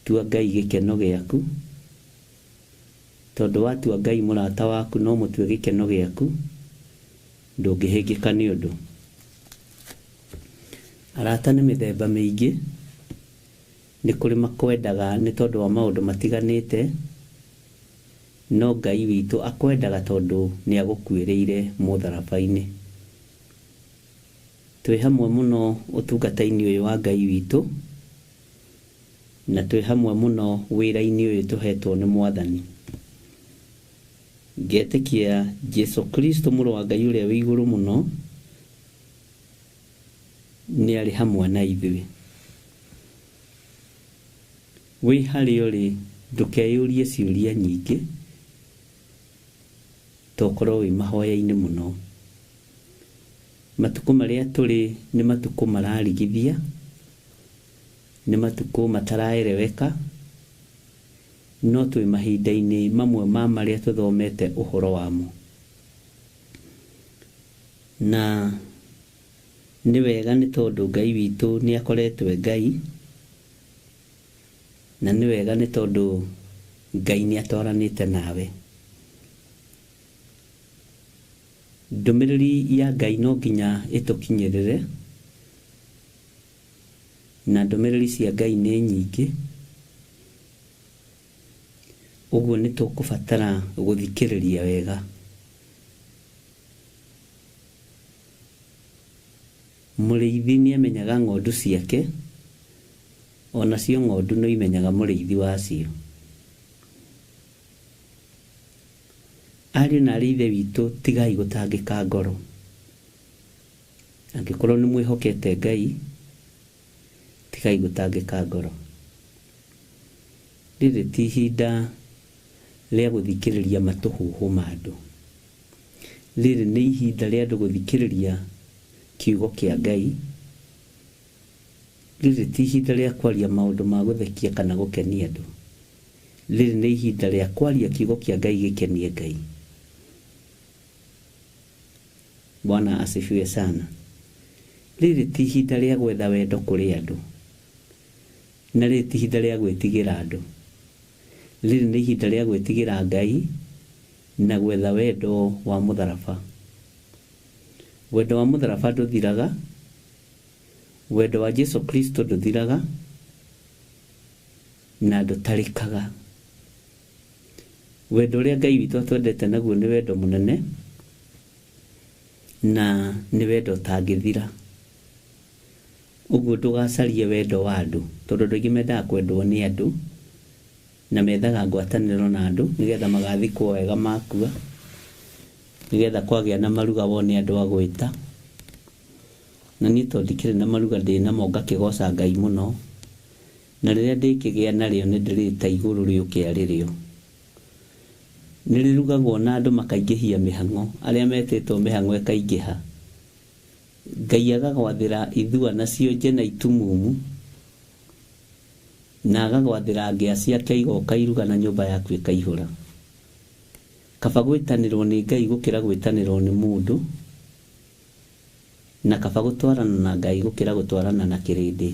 tua Ngai gĩkeno gĩaku, tondũ watua Ngai mũrata waku no mũtue gĩkeno gĩaku, ndũngĩhĩngĩka nĩ ũndũ. Arata nĩ mĩthemba mĩingĩ, nĩ kũrĩ makwendaga nĩ tondũ wa maũndũ matiganĩte, no Ngai witũ akwendaga tondũ nĩ agũkuĩrĩire mũtharaba-inĩ. Twĩ hamwe mũno ũtungata-inĩ ũyũ wa Ngai witũ, na twĩ hamwe mũno wĩra-inĩ ũyũ tũhetwo nĩ Mwathani. Ngetĩkia Jesu Kristo mũrũ wa Ngai ũrĩa wĩ igũrũ mũno nĩ arĩ hamwe na ithuĩ. Wĩ harĩa ũrĩ ndũkeyũrie ciũria nyingĩ, tokorwo wĩ mahoya-inĩ mũno. Matukũ marĩa tũrĩ nĩ matukũ mararigithia, nĩ matukũ mataraereweka, no twĩ mahinda-inĩ mamwe ma marĩa tũthomete ũhoro wamo. Na nĩ wega nĩ tondũ Ngai witũ nĩ akoretwo Ngai, na nĩ wega nĩ tondũ Ngai nĩ atwaranĩte nawe. Ndũmĩrĩri ya Ngai no nginya ĩtũkinyĩrĩre, na ndũmĩrĩri cia Ngai nĩ nyingĩ, Uguo nĩ tũkũbatara gũthikĩrĩria wega. Mũrĩithi nĩ amenyaga ng'ondu ciake, ona cio ng'ondu no imenyaga mũrĩithi wacio. Ariũ na arĩ ithe witũ, tigai gũtangĩka ngoro. Angĩkorwo nĩ mwĩhokete Ngai, tigai gũtangĩka ngoro. Rĩrĩ ti ihinda rĩa gũthikĩrĩria matũhũhũ ma andũ. Rĩrĩ nĩ ihinda rĩa andũ gũthikĩrĩria kiugo kĩa Ngai. Rĩrĩ ti ihinda rĩa kwaria maũndũ ma gũthekia kana gũkenia andũ. Rĩrĩ nĩ ihinda rĩa kwaria kiugo kĩa Ngai gĩkenie Ngai. Bwana asifiwe sana. Rĩrĩ ti ihinda rĩa gwetha wendo kũrĩ andũ. Na rĩrĩ ti ihinda rĩa gwĩtigĩra andũ. Rĩrĩ nĩ ihinda rĩa gwĩtigĩra Ngai na gwetha wendo wa mũtharaba. Wendo wa mũtharaba ndũthiraga. Wendo wa Jesu Kristo ndũthiraga na ndũtarĩkaga. Wendo ũrĩa Ngai witũ atwendete naguo nĩ wendo mũnene na nĩ wendo ũtangĩthira. Ũguo ndũgacarie wendo wa andũ, tondũ andũ aingĩ mendaga kwendwo nĩ andũ na methaga ngwatanĩro na andũ nĩgetha magathikwo wega makua, nĩgetha kwagĩa na maruga wone andũ a gwĩta. Na niĩ tondũ ndikĩrĩ na maruga ndĩnamo ngakĩgoca Ngai mũno, na rĩrĩa ndĩkĩgĩa narĩo nĩ ndĩrĩta igũrũ rĩũke arĩrĩo. Nĩ rĩrugagwo na andũ makaingĩhia mĩhang'o, arĩa metĩtwo mĩhang'o ĩkaingĩha. Ngai agagwathĩra ithua nacio njena itumumu, na agagwathĩra ngĩa ciake igoka iruga na nyũmba yaku ĩkaihũra. Kaba gwĩtanĩrwo nĩ Ngai gũkĩra gwĩtanĩrwo nĩ mũndũ, na kaba gũtwarana na Ngai gũkĩra gũtwarana na kĩrĩndĩ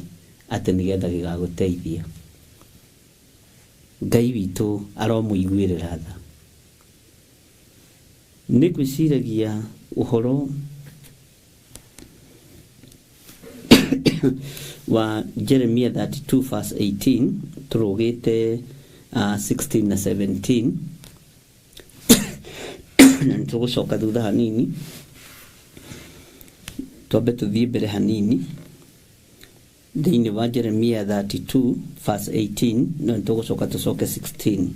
atĩ nĩgetha gĩgagũteithia. Ngai witũ aromũiguĩrĩra tha. Nĩ gwĩciragia ũhoro wa Jeremiah 32 verse 18 tũrũgĩte 16 na 17 na nĩtũgũcoka thutha hanini twambe tũthiĩ mbere hanini thĩinĩ wa Jeremiah 32 verse 18 na nĩtũgũcoka tũcoke 16.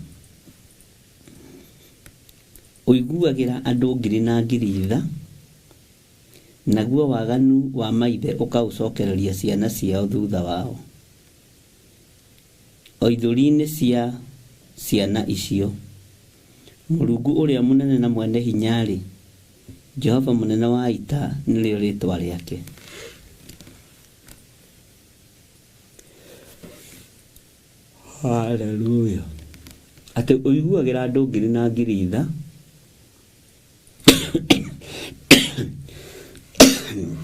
Ũiguagĩra andũ ngiri na ngiri itha, naguo waganu wa maithe ũkaũcokereria ciana ciao thutha wao. O ithũri-inĩ cia ciana icio, Mũrungu ũrĩa mũnene na mwene hinya-rĩ, Jehova mũnene wa ita nĩrĩo rĩĩtwa rĩake. Hallelujah. Atĩ ũiguagĩra andũ ngiri na ngiri itha,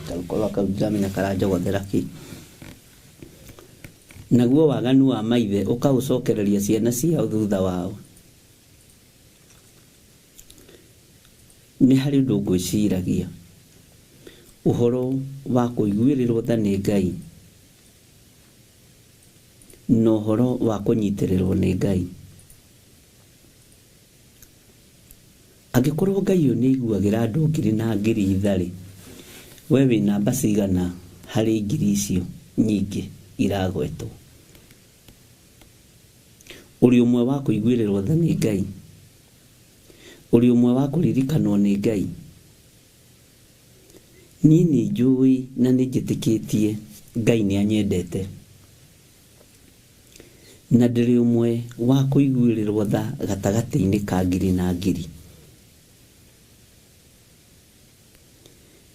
kalkola kaujamina karajogothera ki. Naguo waganu wa maithe ũkaũcokereria ciana ciao thutha wao. Nĩ harĩ ũndũ ngwĩciragia ũhoro wa kũiguĩrĩrwo tha nĩ Ngai na ũhoro wa kũnyitĩrĩrwo nĩ Ngai. Angĩkorwo Ngai ũyũ nĩ aiguagĩra andũ ngiri na ngiri itha-rĩ, we wĩ namba cigana harĩ ngiri icio nyingĩ iragwetwo? Ũrĩ ũmwe wa kũiguĩrĩrwo tha nĩ Ngai? Ũrĩ ũmwe wa kũririkanwo nĩ Ngai? Niĩ nĩ njũĩ na nĩ njĩtĩkĩtie Ngai nĩ anyendete, na ndĩrĩ ũmwe wa kũiguĩrĩrwo tha gatagatĩ-inĩ ka ngiri na ngiri.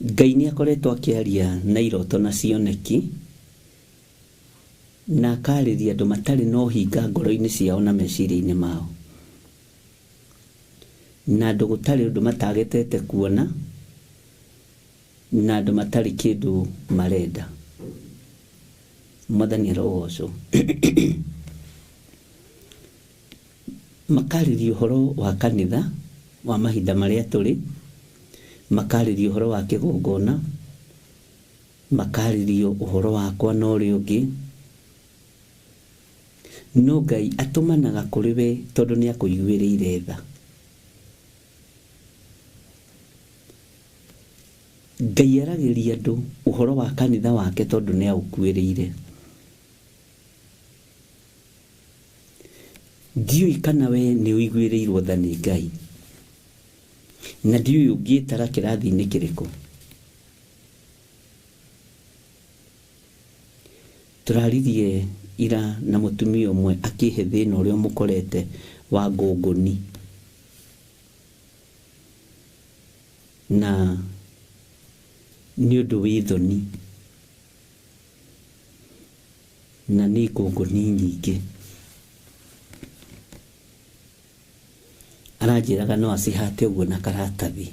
Ngai nĩ akoretwo akĩaria na iroto na cioneki, na akarĩria andũ matarĩ na ũhinga ngoro-inĩ ciao na meciria-inĩ mao, na andũ gũtarĩ ũndũ matagetete kuona, na andũ matarĩ kĩndũ marenda. Mwathani arogocwo. Makarĩria ũhoro wa kanitha wa mahinda marĩa tũrĩ, makarĩria ũhoro wa kĩgongona, makarĩria ũhoro wakwa na ũrĩa ũngĩ, no Ngai atumanaga kuri we tondu ni akuiguĩrĩire tha. Ngai aragĩria andũ ũhoro wa kanitha wake tondu ni aũkuĩrĩire. Ndiũĩ kana we nĩ ũiguĩrĩirwo tha nĩ Ngai, na ndiũĩ ũngĩtara kĩrathi-inĩ kĩrĩkũ. Turaririe ira na mũtumia ũmwe akĩhe thĩna ũrĩa mũkorete wa ngũngũni, na nĩ ũndũ wĩ thoni, na nĩ ngũngũni nyingĩ. Aranjĩraga no acihate ũguo na karatathi,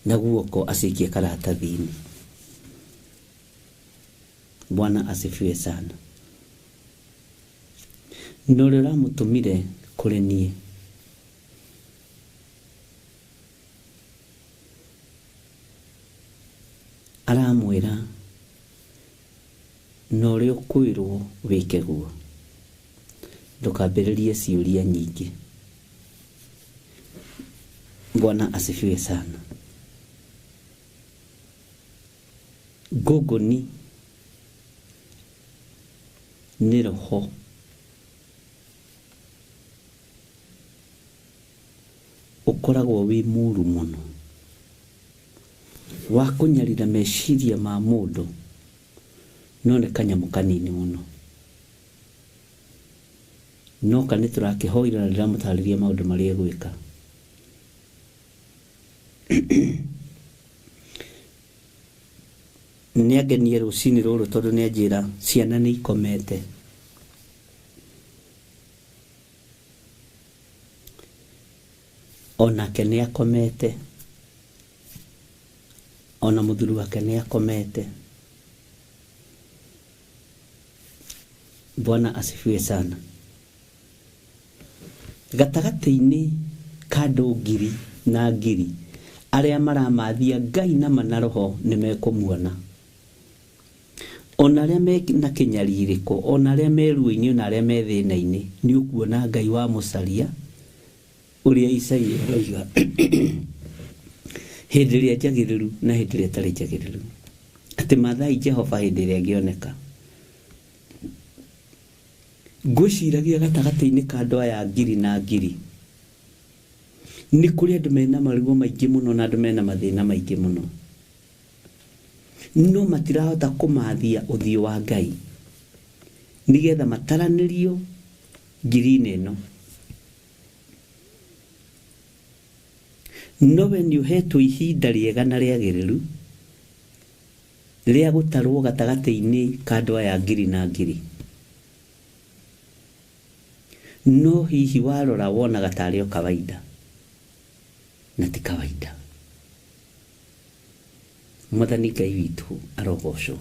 na guoko acikie karatathi-inĩ. Bwana asifiwe sana. Na ũrĩa ũramũtũmire kũrĩ niĩ aramwĩra na ũrĩa ũkwĩrwo wĩke guo, ndũkambĩrĩrie ciũria nyingĩ. Bwana asifiwe sana. Ngũngũni nĩ roho ũkoragwo wĩ mũru mũno wa kũnyarira meciria ma mũndũ, no nĩ kanyamũ kanini mũno. No kanĩ tũrakĩhoira na ndĩramũtarĩria maũndũ marĩa egwĩka. Nĩ angenie rũcinĩ rũrũ tondũ nĩ anjĩra ciana nĩ ikomete. Onake nĩ akomete, ona mũthuri wake nĩ akomete. Bwana asifiwe sana. Gatagatĩ-inĩ ka andũ ngiri na ngiri arĩa maramathia Ngai na mana roho nĩ mekũmuona. Ona arĩa mena kĩnyarirĩko, ona arĩa me ruo-inĩ, ona arĩa me thĩna-inĩ, nĩ ũkuona Ngai wa mũcaria ũrĩa Isaia oiga hĩndĩ ĩrĩa njagĩrĩru na hĩndĩ ĩrĩa ĩtarĩ njagĩrĩru, atĩ mathai Jehova hĩndĩ ĩrĩa angĩoneka. Ngwĩciragia gatagatĩ-inĩ ka andũ aya ngiri na ngiri nĩ kũrĩ andũ mena maruo maingĩ mũno na andũ mena mathĩna maingĩ mũno, no matirahota kũmathia ũthiũ wa Ngai nĩgetha mataranĩrio ngiri-inĩ ĩno. No we nĩ ũhetwo ihinda rĩega na rĩagĩrĩru rĩa gũtarwo gatagatĩ-inĩ ka andũ aya ngiri na ngiri. No hihi warora wonaga tarĩ o kawaida, na ti kawaida. Mwathani Ngai witũ arogocwo.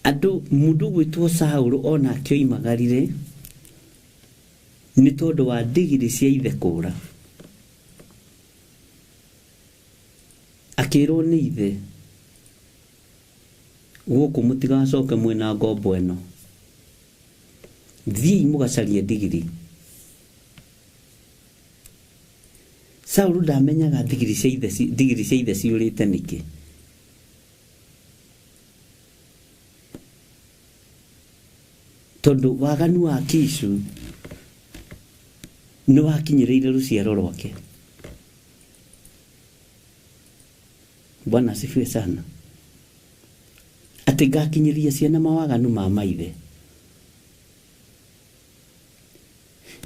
Andũ mũndũ gwĩtwo Saũlũ ona akĩoimagarire nĩ tondũ wa ndigiri cia ithe kũũra. Akĩrwo nĩ ithe, gũkũ mũtigacoke mwĩna ngombo ĩno, thiĩ mũgacarie ndigiri. Saũlũ ndamenyaga ndigiri cia ithe ciũrĩte nĩkĩ. Tondũ waganu wa Kishu nĩ wakinyĩrĩire rũciaro rwake. Bwana asifiwe sana. Atĩ ngakinyĩria ciana mawaganu ma maithe.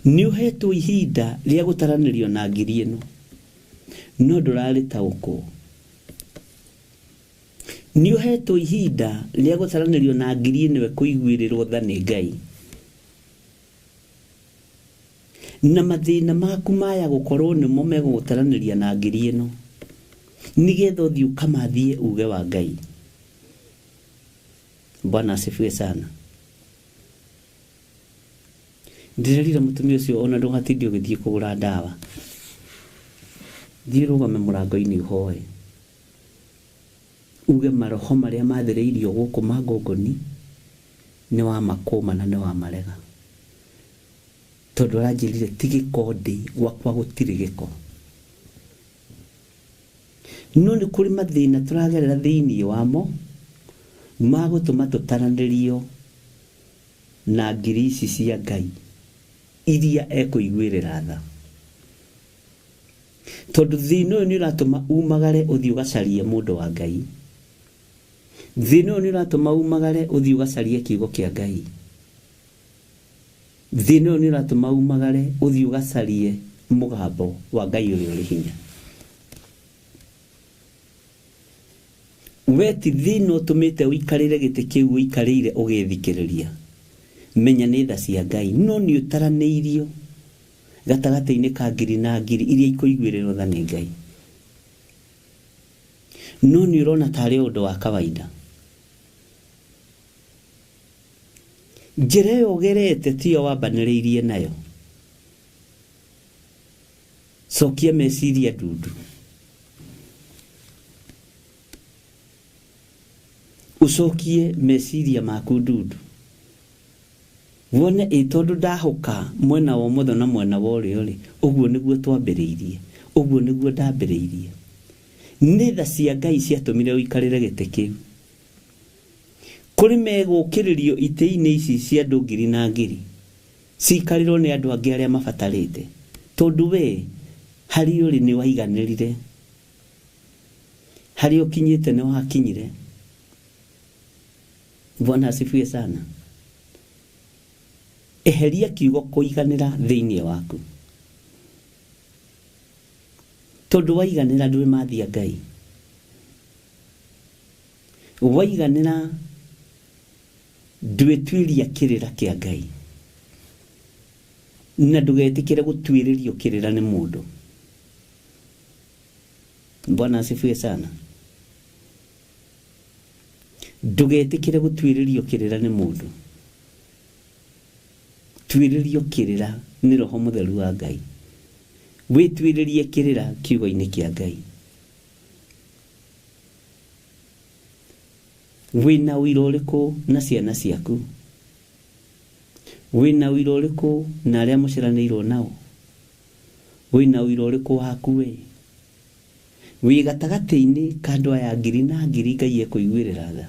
Nĩ ũhetwo ihinda rĩa gũtaranĩrio na ngiri ĩno, no ndũrarĩtaũkwo. Nĩ ũhetwo ihinda rĩa gũtaranĩrio na ngiri ĩno kũiguĩrĩrwo tha nĩ Ngai. Na mathĩna maku maya gũkorwo nĩmo megũgũtaranĩria na ngiri ĩno, nĩgetha ũthiĩ ũkamathie uge wa Ngai. Bwana asifiwe sana. Ndĩrerire mũtumia ũcio ona ndũgatinde ũgĩthiĩ kũgũra ndawa, thiĩ rũgame mũrango-inĩ ũhoe. uge maroho maria mathereirio guku magongoni ni wa makoma na ni wa marega tondu aranjirire tigikondi gwakwa gutiri giko no ni kuri mathina turagerera thiini wamo magutuma tutaranirio na ngiri ici cia Ngai iria ekuiguirira tha tondu thina uyu ni uratuma umagare uthii ugacarie mundu wa Ngai thina uyu ni uratuma umagare uthii ugacarie kiugo kia Ngai thina uyu ni uratuma umagare uthii ugacarie mugambo wa Ngai uria uri hinya weti thina utumite uikarire giti kiu uikarire ugithikiriria menya ni tha cia Ngai no ni utaraneirio gatagati-ini ka ngiri na ngiri iria ikuiguirwo tha ni Ngai no ni urona tari undu wa kawaida njira iyo ugerete tiyo wambaniriirie nayo cokia meciria ndundu ucokie meciria maku ndundu wone tondu ndahuka mwena wa motho na mwena wa urio ri uguo niguo twambiriirie uguo niguo ndambiriirie ni tha cia Ngai ciatumire uikarire giti kiu kuri megukiririo ite-ini ici cia andu ngiri na ngiri cikarirwo ni andu angi aria mabatarite tondu we hari uri ni waiganirire hari ukinyite ni wakinyire Bwana asifiwe sana eheria kiugo kuiganira thiini waku tondu waiganira nduri mathia Ngai waiganira ndwitwiria kirira kia Ngai na ndugetikire gutwiririo kirira ni mundu Bwana asifiwe sana ndugetikire gutwiririo kirira ni mundu twiririo kirira ni roho mutheru wa Ngai witwiririe kirira kiugo-ini kia Ngai wina wiro uriku na ciana ciaku wina wiro uriku na aria muciranirwo nao wina wiro uriku waku we wi gatagati-ini ka andu aya ngiri na ngiri Ngai ekuiguirira tha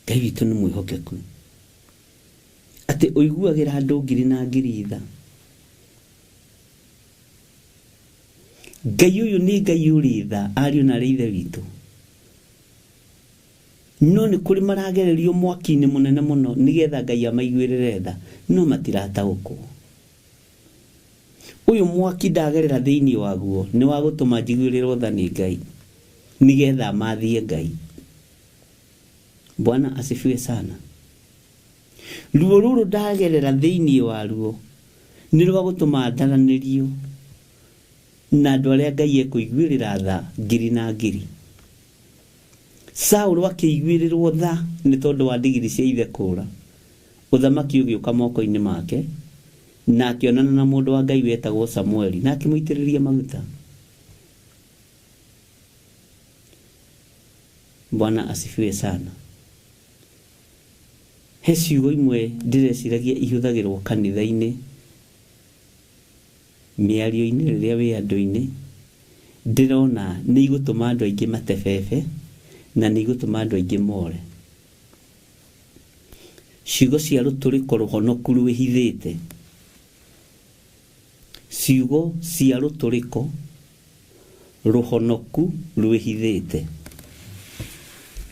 Ngai witu ni mwihokeku ati uiguagira andu ngiri na ngiri tha Ngai uyu ni Ngai uri tha ariu na ithe witu no ni kuri maragererio mwaki-ini munene muno nigetha Ngai amaiguirire tha no matirataukwo uyu mwaki ndagerera thiini waguo ni wa gutuma njiguirirwo tha ni Ngai nigetha mathie Ngai Bwana asifiwe sana ruo ruru ndagerera thiini waruo ni rwa gutuma ndaranirio na andu aria Ngai ekuiguirira tha ngiri na ngiri Saul akiiguirirwo tha ni tondu wa ndigiri cia ithe kura uthamaki ugiuka moko-ini make na akionana na mundu wa Ngai wetagwo Samueli na akimuitiriria maguta Bwana asifiwe sana he ciugo imwe ndireciragia ihuthagirwo kanitha-ini miario-ini riria wi andu-ini ndirona ni igutuma andu aingi matebebe na ni igutuma andu aingi more ciugo cia ruturiko ruhonoku rwihithite ciugo cia ruturiko ruhonoku rwihithite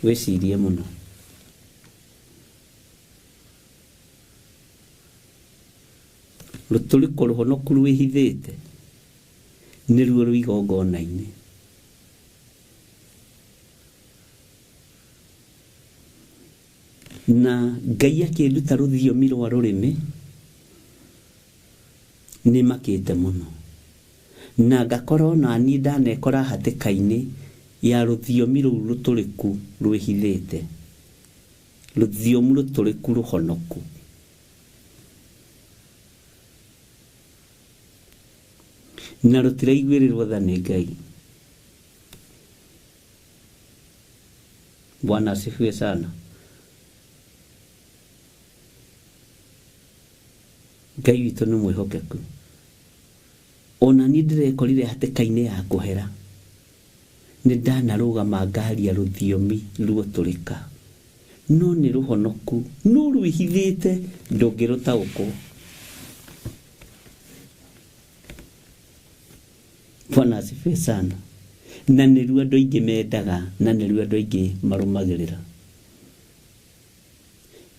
wicirie muno ruturiko ruhonoku rwihithite ni ruo rwigongona-ini na Ngai akiruta ruthiomi rwa rurimi ni makite muno na ngakorwo na ni ndanekora hatika-ini ya ruthiomi ruu ruturiku rwihithite ruthiomi ruturiku ruhonoku na rutiraiguĩrĩrwo tha nĩ Ngai. Bwana asifiwe sana. Ngai witũ nĩ mwĩhokeku. Ona niĩ ndĩrekorire hatĩka-inĩ ya kũhera. Nĩ ndanarũgama ngaria rũthiomi ruotũrĩka. No nĩ rũhonoku, no rwĩhithĩte ndũngĩrũtaũkwo. Bwana asifiwe sana. Na nĩruo andũ aingĩ mendaga, na nĩruo andũ aingĩ marũmagĩrĩra.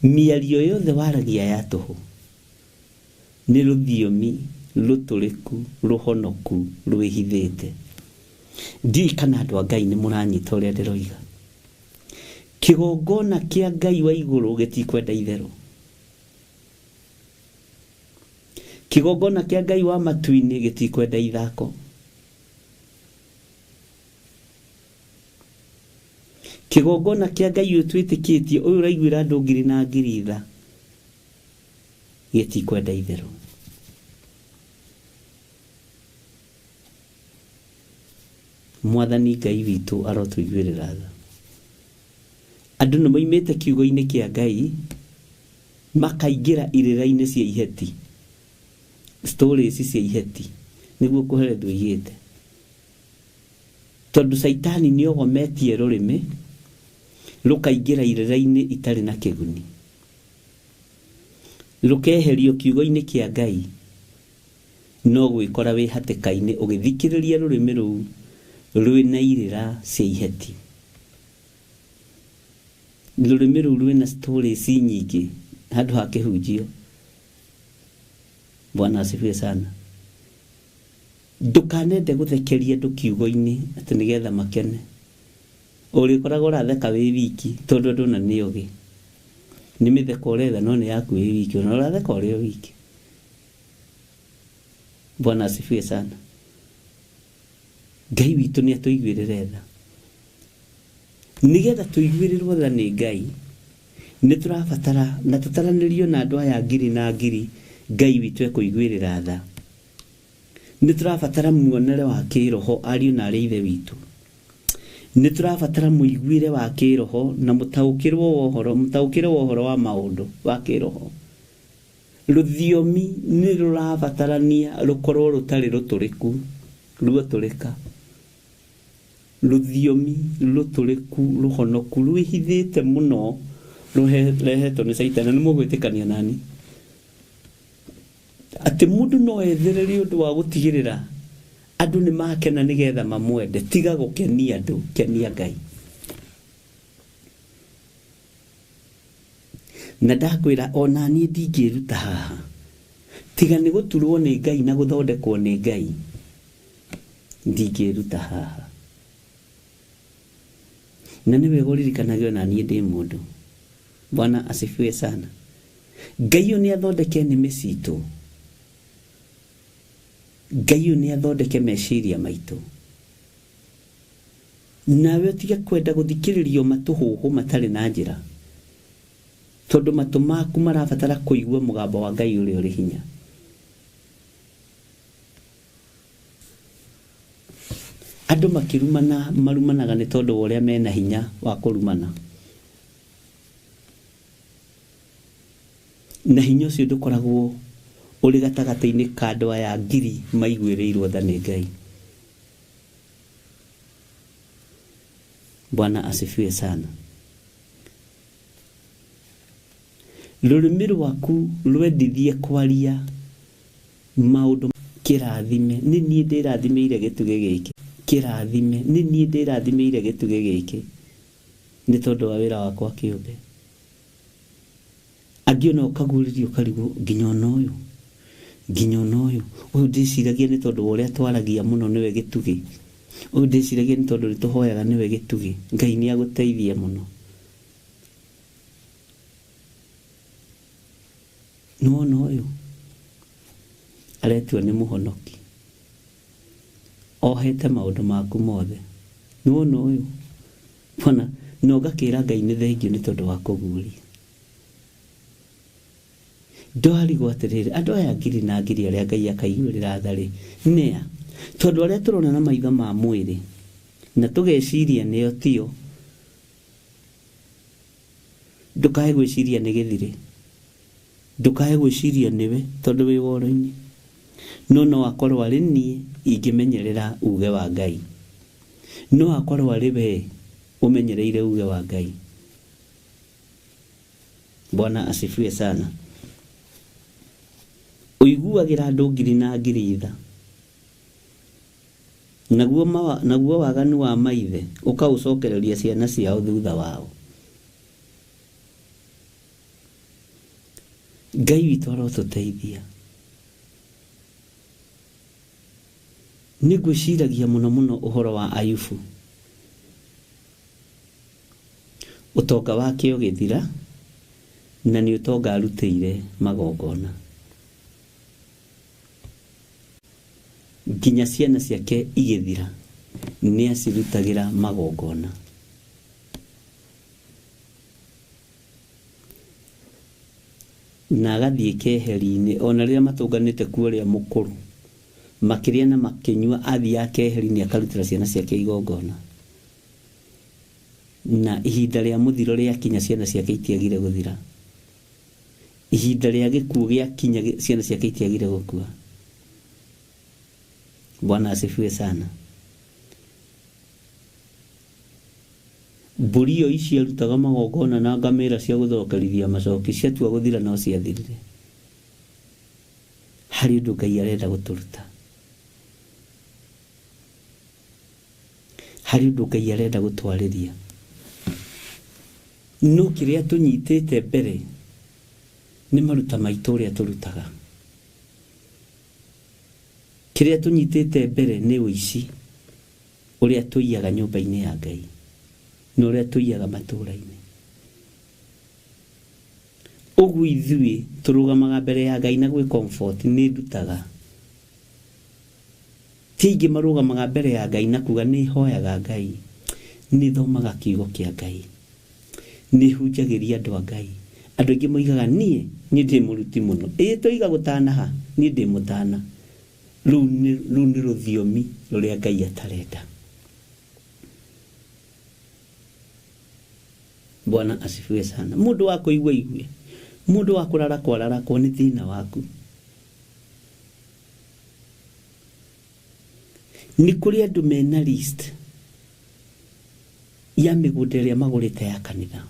Mĩario yothe waragia ya tũhũ nĩ rũthiomi rũtũrĩku, rũhonoku, rwĩhithĩte. Ndiũĩ kana andũ a Ngai nĩ mũranyita ũrĩa ndĩroiga. Kĩgongona kĩa Ngai wa igũrũ gĩtikwenda itherũ. Kĩgongona kĩa Ngai wa matu-inĩ gĩtikwenda ithako. Kĩgongona kĩa Ngai ũyũ twĩtĩkĩtie, ũyũ ũraiguĩra andũ ngiri na ngiri tha, gĩtikwenda itherũ. Mwathani Ngai witũ arotũiguĩrĩra tha. Andũ nĩ moimĩte kiugo-inĩ kĩa Ngai makaingĩra irĩra-inĩ cia iheti, stories cia iheti, nĩguo kũherethwo igĩte. Tondũ Saitani nĩ ogometie rũrĩmĩ rũkaingĩra irĩra-inĩ itarĩ na kĩguni, rũkeherio kiugo-inĩ kĩa Ngai, no gwĩkora wĩ hatĩka-inĩ ũgĩthikĩrĩria rũrĩmĩ rũu rwĩna irĩra cia iheti. Rũrĩmĩ rũu rwĩna stories nyingĩ handũ ha kĩhunjio. Bwana asifiwe sana. Ndũkanende gũthekeria andũ kiugo-inĩ atĩ nĩgetha makene. Ũrĩkoragwo ũratheka wĩ wiki tondũ andũ na nĩ ũgĩ. Nĩ mĩtheko ũretha no nĩ yaku wĩ wiki, ona ũratheka ũrĩ wiki. Bwana asifiwe sana. Ngai witũ nĩ atũiguĩrĩre tha. Nĩgetha tũiguĩrĩrwo tha nĩ Ngai, nĩ tũrabatara na tũtaranĩrio na andũ aya ngiri na ngiri Ngai witũ ekũiguĩrĩra tha. Nĩ tũrabatara muonere wa kĩroho ariũ na arĩa ithe witũ. Nĩ tũrabatara mũiguĩre wa kĩroho na mũtaũkĩrwo wa ũhoro wa maũndũ wa kĩroho. Rũthiomi nĩ rũrabatarania rũkorwo rũtarĩ rũtũrĩku, ruotũrĩka. Rũthiomi rũtũrĩku, rũhonoku, rwĩhithĩte mũno, rũrehetwo nĩ Saitani. Nĩ mũgwĩtĩkania nani atĩ mũndũ no etherere ũndũ wa gũtigĩrĩra andũ nĩ makena nĩgetha mamwende? Tiga gũkenia andũ, kenia Ngai. Na ndakwĩra ona niĩ ndingĩruta haha, tiga nĩ gũturwo nĩ Ngai na gũthondekwo nĩ Ngai, ndingĩruta haha. Na nĩ wega ũririkanage ona niĩ ndĩ mũndũ. Bwana asifiwe sana. Ngai ũyũ nĩ athondeke nĩmĩ citũ. Ngai ũyũ nĩ athondeke meciria maitũ. Nawe ũtige kwenda gũthikĩrĩrio matũhũhũ matarĩ na njĩra, tondũ matũ maku marabatara kũigua mũgambo wa Ngai ũrĩa ũrĩ hinya. Andũ marumanaga nĩ tondũ wa ũrĩa mena hinya wa kũrumana. Na hinya ũcio ndũkoragwo ũrĩ gatagatĩ-inĩ ka andũ aya ngiri maiguĩrĩirwo tha nĩ Ngai. Bwana asifiwe sana. Rũrĩmĩ rwaku rwendithie kwaria maũndũ. Kĩrathime, nĩ niĩ ndĩrathimĩire gĩtugĩ gĩkĩ. Kĩrathime, nĩ niĩ ndĩrathimĩire gĩtugĩ gĩkĩ nĩ tondũ wa wĩra wakwa kĩũmbe. Angĩ ona ũkaguũrĩrio ũkarigwo nginya ona ũyũ ũyũ ndĩciragia nĩ tondũ wa ũrĩa twaragia mũno nĩwe gĩtugĩ. Ũyũ ndĩciragia nĩ tondũ nĩtũhoyaga nĩwe gĩtugĩ. Ngai nĩ agũteithie mũno. Nĩwona ũyũ aretua nĩ mũhonoki, ohete maũndũ maku mothe. Nĩwona ũyũ bona na ũgakĩra Ngai nĩ thengio nĩ tondũ wa kũguũria. Ndwarigwo atĩrĩrĩ, andũ aya ngiri na ngiri arĩa Ngai akaiguĩrĩra tha-rĩ, nĩa tondu aria turona na maitho ma mwiri na tugeciria nio tio ndukae gwiciria ni githire ndukae gwiciria niwe tondu wi woro-ini no akorwo ari nie ingimenyerera uge wa Ngai no akorwo ari we umenyereire uge wa Ngai. Bwana asifiwe sana. Uiguagira andu ngiri na ngiri itha naguo waganu wa maithe ukaucokereria ciana ciao thutha wao. Ngai witũ arotuteithia. Nĩngwĩciragia mũno ũhoro wa Ayubu. Ũtonga wake ũgĩthira na nĩ ũtonga arutĩire magongona. Nginya ciana ciake igĩthira nĩ acirutagĩra magongona. Na agathiĩ keheri-inĩ ona rĩrĩa matũnganĩte kuo ũrĩa mũkũrũ makĩrĩa na makĩnyua athiaga keheri-inĩ akarutĩra ciana ciake igongona. Na ihinda rĩa mũthiro rĩakinya ciana ciake itiagire gũthira. Ihinda rĩa gĩkuũ gĩakinya ciana ciake itiagire gũkua. Bwana asifiwe sana. Mbũri iyo ici arutaga magongona na ngamĩra cia gũthorokerithia macoki ciatua gũthira no ciathirire. Harĩ ũndũ Ngai arenda gũtũruta. Harĩ ũndũ Ngai arenda gũtwarĩria. No kĩrĩa tũnyitĩte mbere nĩ maruta maitũ ũrĩa tũrutaga. Kĩrĩa tũnyitĩte mbere nĩ ũici ũrĩa tũiyaga nyũmba-inĩ ya Ngai na ũrĩa tũiyaga matũũra-inĩ. Ũguo ithuĩ tũrũgamaga mbere ya Ngai na gwĩ comfort nĩ ndutaga. Ti aingĩ marũgamaga mbere ya Ngai na kuga nĩ hoyaga Ngai, nĩ thomaga kiugo kĩa Ngai, nĩ hunjagĩria andũ a Ngai. Andũ aingĩ moigaga niĩ ndĩ mũruti mũno. Tũiga gũtanaha niĩ ndĩ mũtana. Rĩu nĩ rũthiomi rũrĩa Ngai atarenda. Bwana asifiwe sana. Mũndũ wa kũigua igue, mũndũ wa kũrarakwo nĩ thĩna waku. Nĩ kũrĩ andũ mena list ya mĩgũnda ĩrĩa magũrĩte ya kanitha,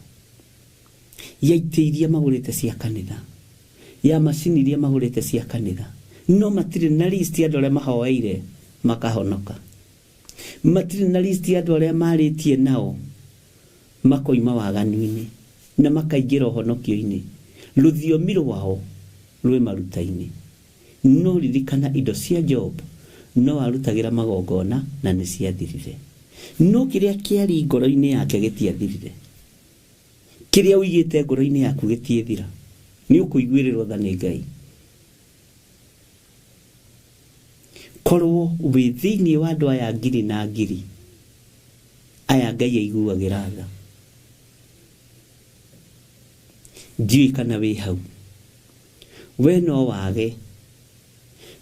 ya itĩ iria magũrĩte cia kanitha, ya macini iria magũrĩte cia kanitha, no matirĩ na list ya andũ arĩa mahoeire makahonoka. Matirĩ na list ya andũ arĩa marĩtie nao makoima waganu-inĩ na makaingĩra ũhonokio-inĩ. Rũthiomi rwao rwĩ maruta-inĩ. No ririkana indo cia Job no arutagĩra magongona na nĩ ciathirire. No kĩrĩa kĩarĩ ngoro-inĩ yake gĩtiathirire. Kĩrĩa ũigĩte ngoro-inĩ yaku gĩtiethira. Nĩ ũkũiguĩrĩrwo tha nĩ Ngai. Korwo wĩ thĩinĩ wa andũ aya ngiri na ngiri aya Ngai aiguagĩra tha. Ndiũĩ kana wĩ hau. We no wage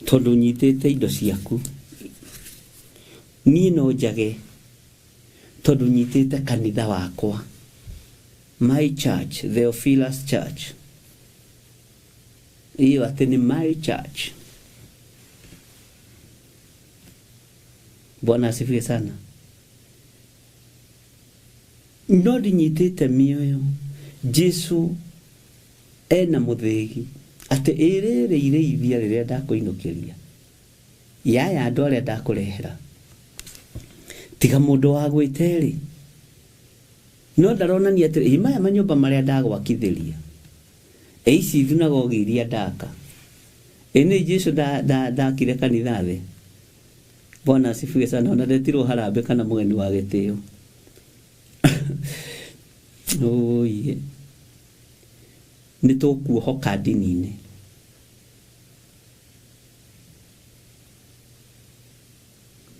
tondũ nyitĩte indo ciaku. Niĩ no njage tondũ nyitĩte kanitha wakwa. My church, Theophilus Church. Iyo atĩ nĩ my church. Bwana asifiwe sana. No ndinyitĩte mĩoyo Jesu ena mũthĩgi atĩ ĩrĩrĩ irĩithia rĩrĩa ndakũinũkĩria yaya andũ arĩa ndakũrehera tiga mũndũ wa gwĩterĩ. No ndaronania atĩ maya manyũmba marĩa ndagwakithĩria ici thunagogi iria ndaka nĩ Jesu ndakire kanitha thĩ. Bwana asifiwe sana. Ona ndetirwo harambe kana mũgeni wa gĩtĩo. Oye, nĩ tũkuohoka ndini-inĩ.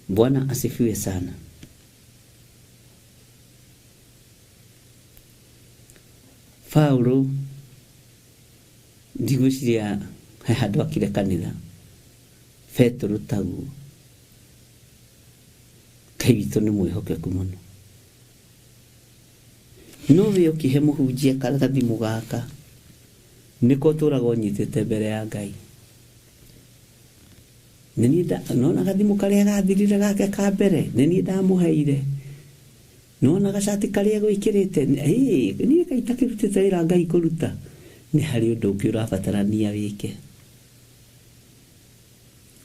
Bwana asifiwe sana. Paulo ndigwĩciria handũ akire kanitha. Petro taguo Ngai witũ nĩ mwĩhokeku mũno. No we ũkĩhe mũhunjia gathimu gaka nĩko ũtũraga ũnyitĩte mbere ya Ngai. Nona gathimu karĩa gathirire gake ka mbere nĩ niĩ ndamũheire. Nona gacati karĩa gwĩkĩrĩte niĩ kaita kĩrutĩte wĩra Ngai kũruta. Nĩ harĩ ũndũ ũngĩ ũrabatarania wĩke.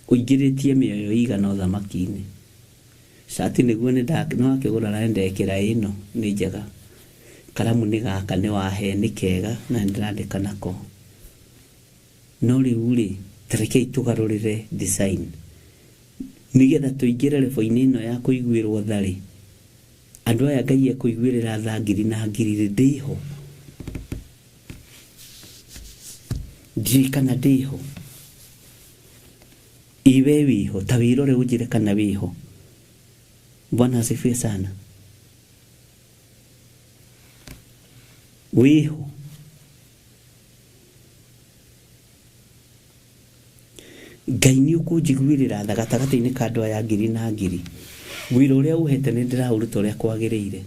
Ũingĩrĩtie mĩoyo igana ũthamaki-inĩ. Cati nĩguo no akĩgũra na ndekĩra ĩno nĩ njega. Karamu nĩ gaka nĩ wahe nĩ kega na ndĩrandĩka nako. No rĩu rĩ, tarekei tũgarũrĩre design. Nĩgetha tũingĩre level-inĩ ĩno ya kũiguĩrwo tharĩ. Andũ aya Ngai ekũiguĩrĩra tha ngiri na ngiri ndĩho. Ndiũĩ kana ndĩho. Iwe wĩho, ta wĩrore ũnjĩre kana wĩho. Bwana asifiwe sana. Wĩho. Ngai nĩ ũkũnjiguĩrĩra tha gatagatĩ-inĩ ka andũ aya ngiri na ngiri. Wĩra ũrĩa ũhete nĩ ndĩraũruta ũrĩa kwagĩrĩire.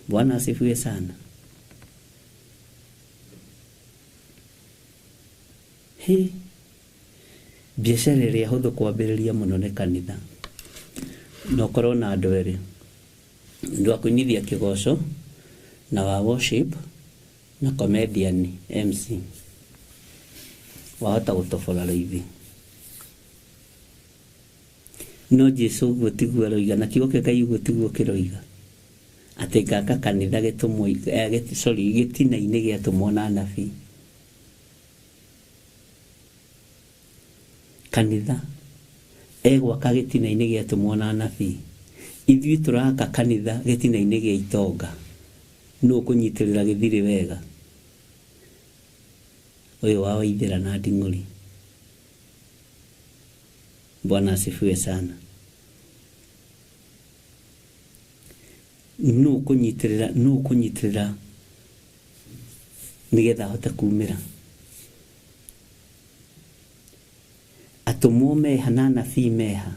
Bwana asifiwe sana. Biacara ĩrĩa hũthũ kwambĩrĩria mũno nĩ kanitha. No korwo na andũ erĩ. Ndu wa kũinithia kĩgoco na wa worship na comedian MC. Wahota gũtobora rĩithi. No Jesu ũguo tiguo aroiga na kiugo kĩa Ngai ũguo tiguo kĩroiga. Atĩ gaka kanitha gĩtina-inĩ gĩatũmwo na anabii. Kanitha egwaka gĩtina-inĩ gĩatũmwo na anabii. Ithuĩ tũraka kanitha gĩtina-inĩ gĩa itonga. Nũ kũnyitĩrĩra gĩthirĩ wega. Ũyũ wa Waithĩra na Nding'ũri. Bwana asifiwe sana. Nũ kũnyitĩrĩra nĩgetha ahote kumĩra. Atũmwo meha na anabii meha.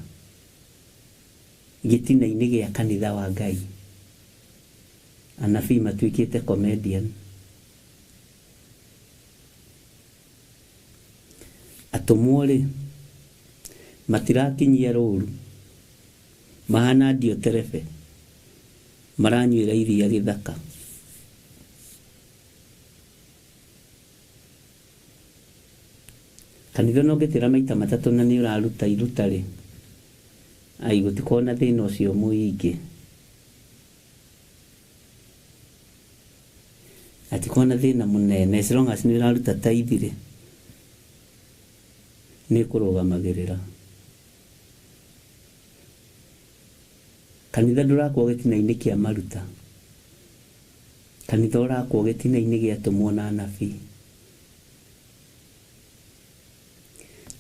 Gĩtina-inĩ gĩa kanitha wa Ngai. Anabii matuĩkĩte comedian. Atũmwo rĩ matirakinyia rũru. Mahana Dioterefe. Maranyuĩra iria gĩthaka. Kanitha no ngĩtĩra maita matatũ na nĩ ũraruta iruta rĩ. Gũtikorwo na thĩna ũcio mũingĩ. Hatikorwo na thĩna mũnene. As long as nĩ ũraruta tithe rĩ. Nĩ kũrũgamagĩrĩra. Kanitha ndũrakwo gĩtina-inĩ kĩa maruta. Kanitha ũrakwo gĩtina-inĩ gĩatũmwo na anabii.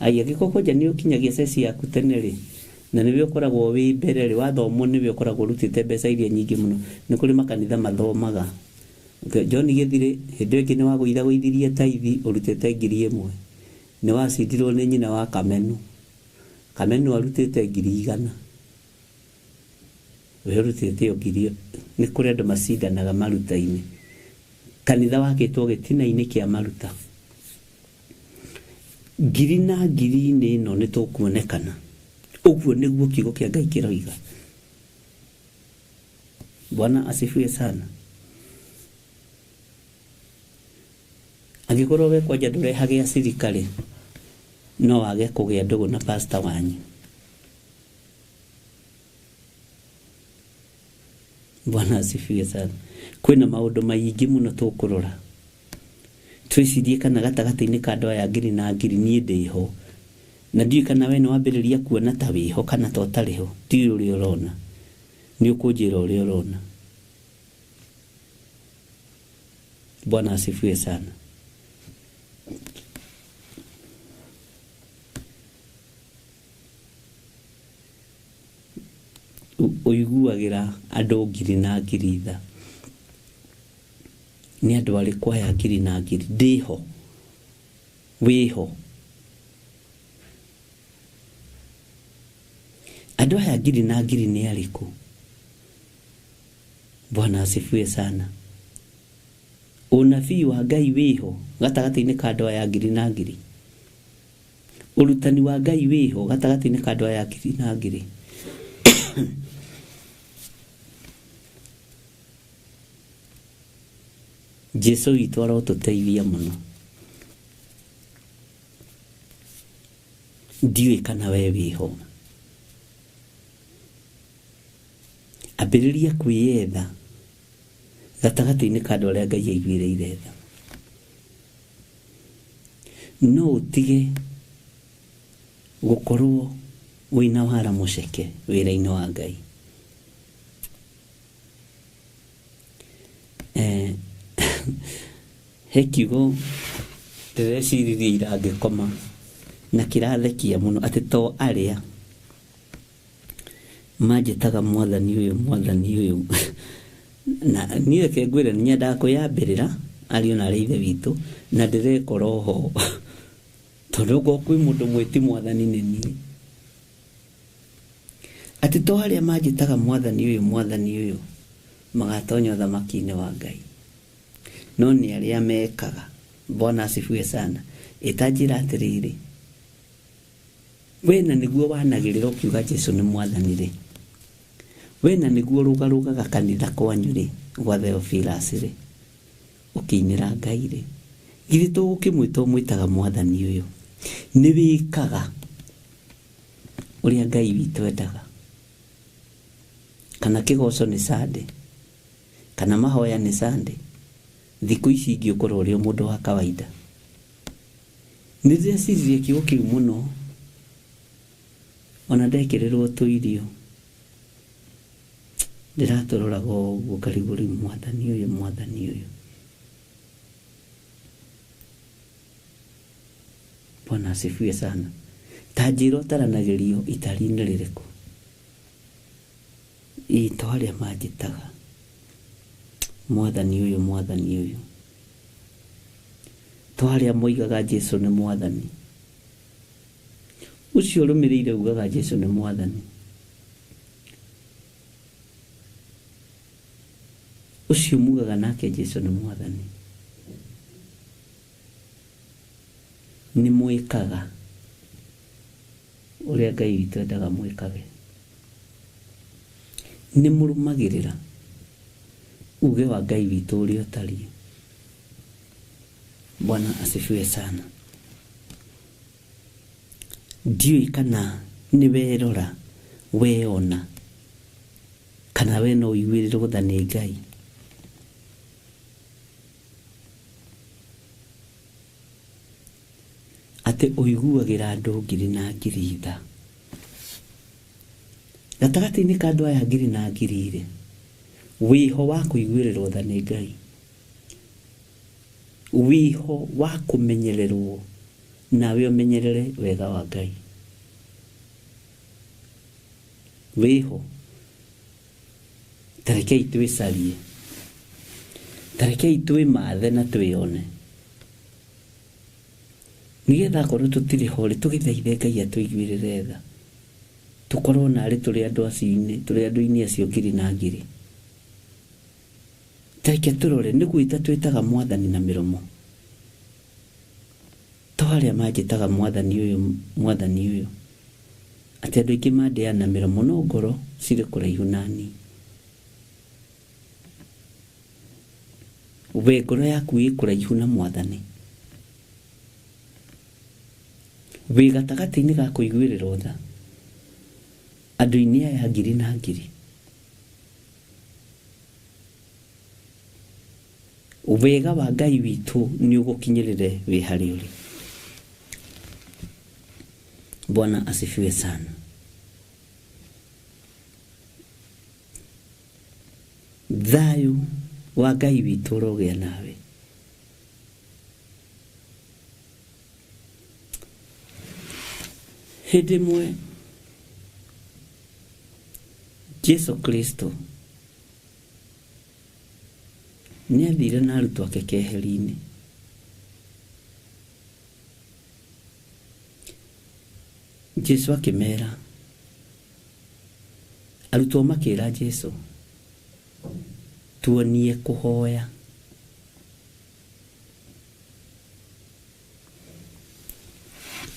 Angĩkorwo nja nĩ ũkinyagia ceci yaku tene rĩ. Na nĩwe ũkoragwo wĩ mbere rĩ. Wathomwo nĩwe ũkoragwo ũrutĩte mbeca iria nyingĩ mũno. Nĩ kũrĩ makanitha mathomaga. John Gĩthirĩ hĩndĩ ĩngĩ nĩ wagũithagũithirie tithe ũrutĩte 1,000. Nĩ wacindirwo nĩ nyina wa Kamenu. Kamenu arutĩte 100,000. We ũrutĩte 1,000. Nĩ kũrĩ andũ macindanaga maruta-inĩ. Kanitha wakĩtwo gĩtina-inĩ kĩa maruta. 1,000 na 1,000 ĩno nĩ tũkuonekana. Ũguo nĩguo kiugo kĩa Ngai kĩroiga. Bwana asifiwe sana. Angĩkorwo we kwanja ndũrehage acirika-rĩ, no wage kũgĩa ndũgũ na pastor wanyu. Bwana asifiwe sana. Kwĩna maũndũ maingĩ mũno tũkũrora. Twĩcirie kana gatagatĩ-inĩ ka andũ aya 1,000 na 1,000 niĩ ndĩho. Na ndiũĩ kana we nĩ wambĩrĩria kuona ta wĩho kana ta ũtarĩ ho. Ndiũĩ ũrĩa ũrona. Nĩ ũkũnjĩra ũrĩa ũrona. Bwana asifiwe sana. Ũiguagĩra andũ 1,000 na 1,000. Nĩ andũ arĩ kwaya 1,000 na 1,000. Ndĩho. Wĩho. Andũ aya ngiri na ngiri nĩ arĩkũ? Bwana asifiwe sana. Unabii wa Ngai wĩho gatagatĩ-inĩ ka andũ aya ngiri na ngiri. Urutani wa Ngai wĩho gatagatĩ-inĩ ka andũ aya ngiri na ngiri. Jesu witũ arotũteithia mũno. Ndiũĩ kana we wĩho. Ambĩrĩria kwĩyetha gatagatĩ-inĩ ka andũ arĩa Ngai aiguĩrĩire tha. No ũtige gũkorwo wĩna wara mũceke wĩra-inĩ wa Ngai. He kiugo ndĩreciririe ira ngĩkoma na kĩrathekia mũno atĩ to arĩa manjĩtaga mwathani ũyũ na niĩ reke ngwĩre nĩ nyendaga kwĩyambĩrĩra ariũ na arĩa ithe witũ na ndĩrekora ho tondũ okorwo kwĩ mũndũ mwĩti mwathani nĩ niĩ. Atĩ to arĩa manjĩtaga mwathani ũyũ magatonya ũthamaki-inĩ wa Ngai, no nĩ arĩa mekaga. Bwana asifiwe sana. Itanjĩra atĩrĩrĩ, wena nĩguo wanagĩrĩra ũkiuga Jesu nĩ mwathani rĩ, wena nĩguo rũgarũgaga kanitha kwanyu rĩ, gwa Theophilus rĩ, ũkĩinĩra Ngai rĩ, githĩ tũgũkĩmwĩta ũmwĩtaga mwathani ũyũ? Nĩ wĩkaga ũrĩa Ngai witũ endaga? Kana kĩgoco nĩ Sunday, kana mahoya nĩ Sunday? Thikũ ici ingĩũkorwo ũrĩ mũndũ wa kawaida. Nĩ ndĩreciria kiugo kĩu mũno, ona ndekĩrĩrwo tũirio ndĩratũroraga ũguo karibu rĩu mwathani ũyũ. Bwana asifiwe sana. Tanjĩra ũtaranagĩrio itari-inĩ rĩrĩkũ? To arĩa manjĩtaga mwathani ũyũ. To arĩa moigaga Jesu nĩ mwathani. Ucio rũmĩrĩire ugaga Jesu nĩ mwathani. Ucio mugaga nake Jesu nĩ mwathani. Nĩ mwĩkaga ũrĩa Ngai witũ endaga mwĩkage. Nĩ mũrũmagĩrĩra uge wa Ngai witũ ũrĩa ũtariĩ. Bwana asifiwe sana. Ndiũĩ kana nĩ werora weona kana we no ũiguĩrĩrwo tha nĩ Ngai. Atĩ ũiguagĩra andũ ngiri na ngiri tha. Gatagatĩ-inĩ ka andũ aya ngiri na ngiri rĩ, wĩho wa kũiguĩrĩrwo tha nĩ Ngai, wĩho wa kũmenyererwo nawe ũmenyerere wega wa Ngai. Wĩho. Tarekei twĩcarie, tarekei twĩmathe na twĩone, nĩgetha korwo tũtirĩ ho rĩ, tũgĩthaithe Ngai atũiguĩrĩre tha, tũkorwo narĩ tũrĩ andũ-inĩ acio ngiri na ngiri. Tareke tũrore nĩ gwĩta twĩtaga mwathani na mĩromo, to arĩa manjĩtaga mwathani ũyũ. Atĩ andũ aingĩ mandĩaga na mĩromo no ngoro cirĩ kũraihu nani. We ngoro yaku ĩ kũraihu na mwathani, wĩ gatagatĩ-inĩ ga kũiguĩrĩrwo tha andũ-inĩ aya ngiri na ngiri. Wega wa Ngai witũ nĩ ũgũkinyĩrĩre wĩ harĩ ũrĩ. Bwana asifiwe sana. Thayũ wa Ngai witũ ũrogĩa nawe. Hĩndĩ ĩmwe Jesu Kristo nĩ athire na arutwo ake keheri-inĩ. Jesu akĩmera arutwo makĩra Jesu tuonie kuhoya.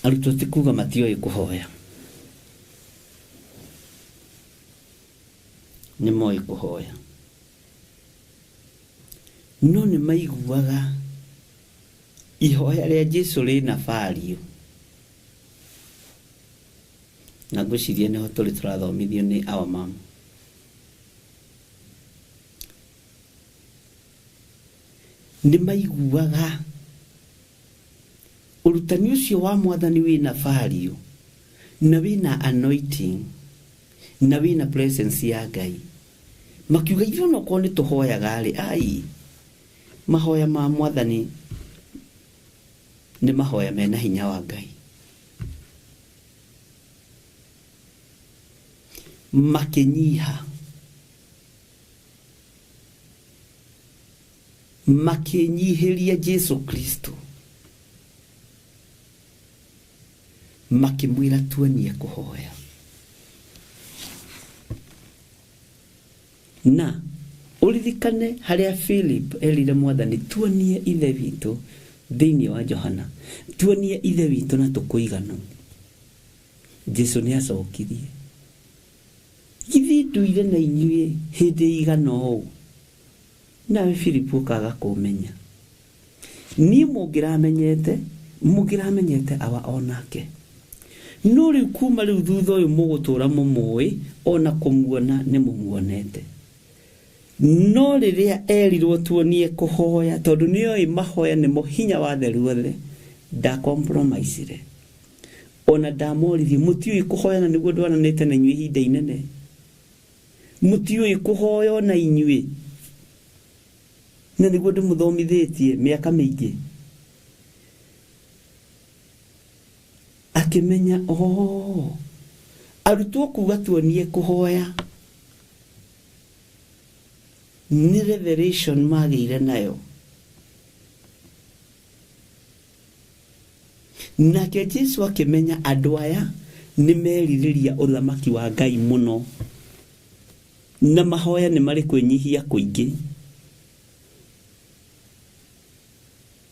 Arutwo ti kuga matioi kuhoya, nĩ moĩ kuhoya, no nĩ maiguaga ihoya rĩa Jesu rĩna value. Na ngwĩciria nĩho tũrĩ tũrathomithio nĩ our mom. Nĩ maiguaga urutani ũcio wa Mwathani wĩna value, na wĩna anointing, na wĩna presence ya Ngai. Makiuga ithuĩ onokorwo nĩ tũhoyaga rĩ, ai mahoya ma Mwathani nĩ mahoya mena hinya wa Ngai. Makinyiha, makinyihiria Jesu Kristo, makimwira tuonie kuhoya. Na uririkane haria Philip erire Mwathani tuonie ithe witũ thĩinĩ wa Johana, tuonie ithe witũ na tũkũigana. Jesu nĩ acokirie, githi nduire na inyuĩ hĩndĩ igana ũũ, nawe Philip ũkaga kũmenya. Niĩ mũngĩramenyete awa onake, no rĩu kuma rĩu thutha ũyũ mũgũtũra mũmũĩ, ona kũmuona nĩ mũmuonete. No rĩrĩa erirwo tuonie kuhoya, tondũ nĩoĩ mahoya nĩmo hinya wa theru othe, ndakompromisire. Ona ndamorithi mũtiũĩ kuhoya na nĩguo ndwananĩte na inyuĩ ihinda inene. Mũtiũĩ kuhoya na inyuĩ na nĩguo ndĩmũthomithĩtie mĩaka mĩingĩ. Akimenya arutwo kuga tuonie kuhoya ni revelation magĩire nayo. Nake Jesu akimenya andũ aya nĩ merirĩria ũthamaki wa Ngai mũno, na mahoya nĩ marĩ kwĩnyihia kũingĩ.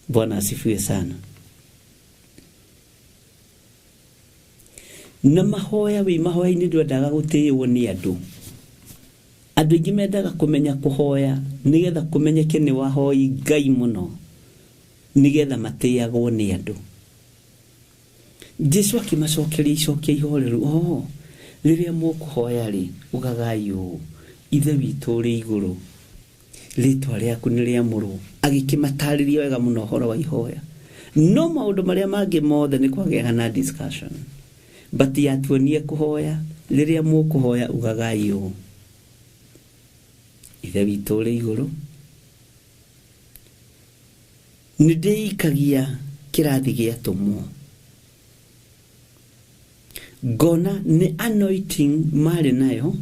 Bwana asifiwe sana. Na mahoya mahoya-inĩ ndwendaga gũtĩĩo nĩ andũ. Andũ aingĩ mendaga kũmenya kuhoya nĩgetha kũmenyeke nĩ wahoi Ngai mũno, nĩgetha matĩĩagwo nĩ andũ. Jesu akĩmacokeria icokio ihoreru, rĩrĩa mũkũhoya rĩ, ugagai ũũ: ithe witũ ũrĩ igũrũ, rĩĩtwa rĩaku nĩ rĩamũrwo. Agĩkĩmatarĩria wega mũno ũhoro wa ihoya. No maũndũ marĩa mangĩ mothe nĩ kwagĩaga na discussion, but yatuonie kuhoya, rĩrĩa mũkũhoya ugagai ũũ: ithe witũ ũrĩ igũrũ, nĩ ndĩikagia kĩrathi gĩatũmwo. Ngona nĩ anointing marĩ nayo,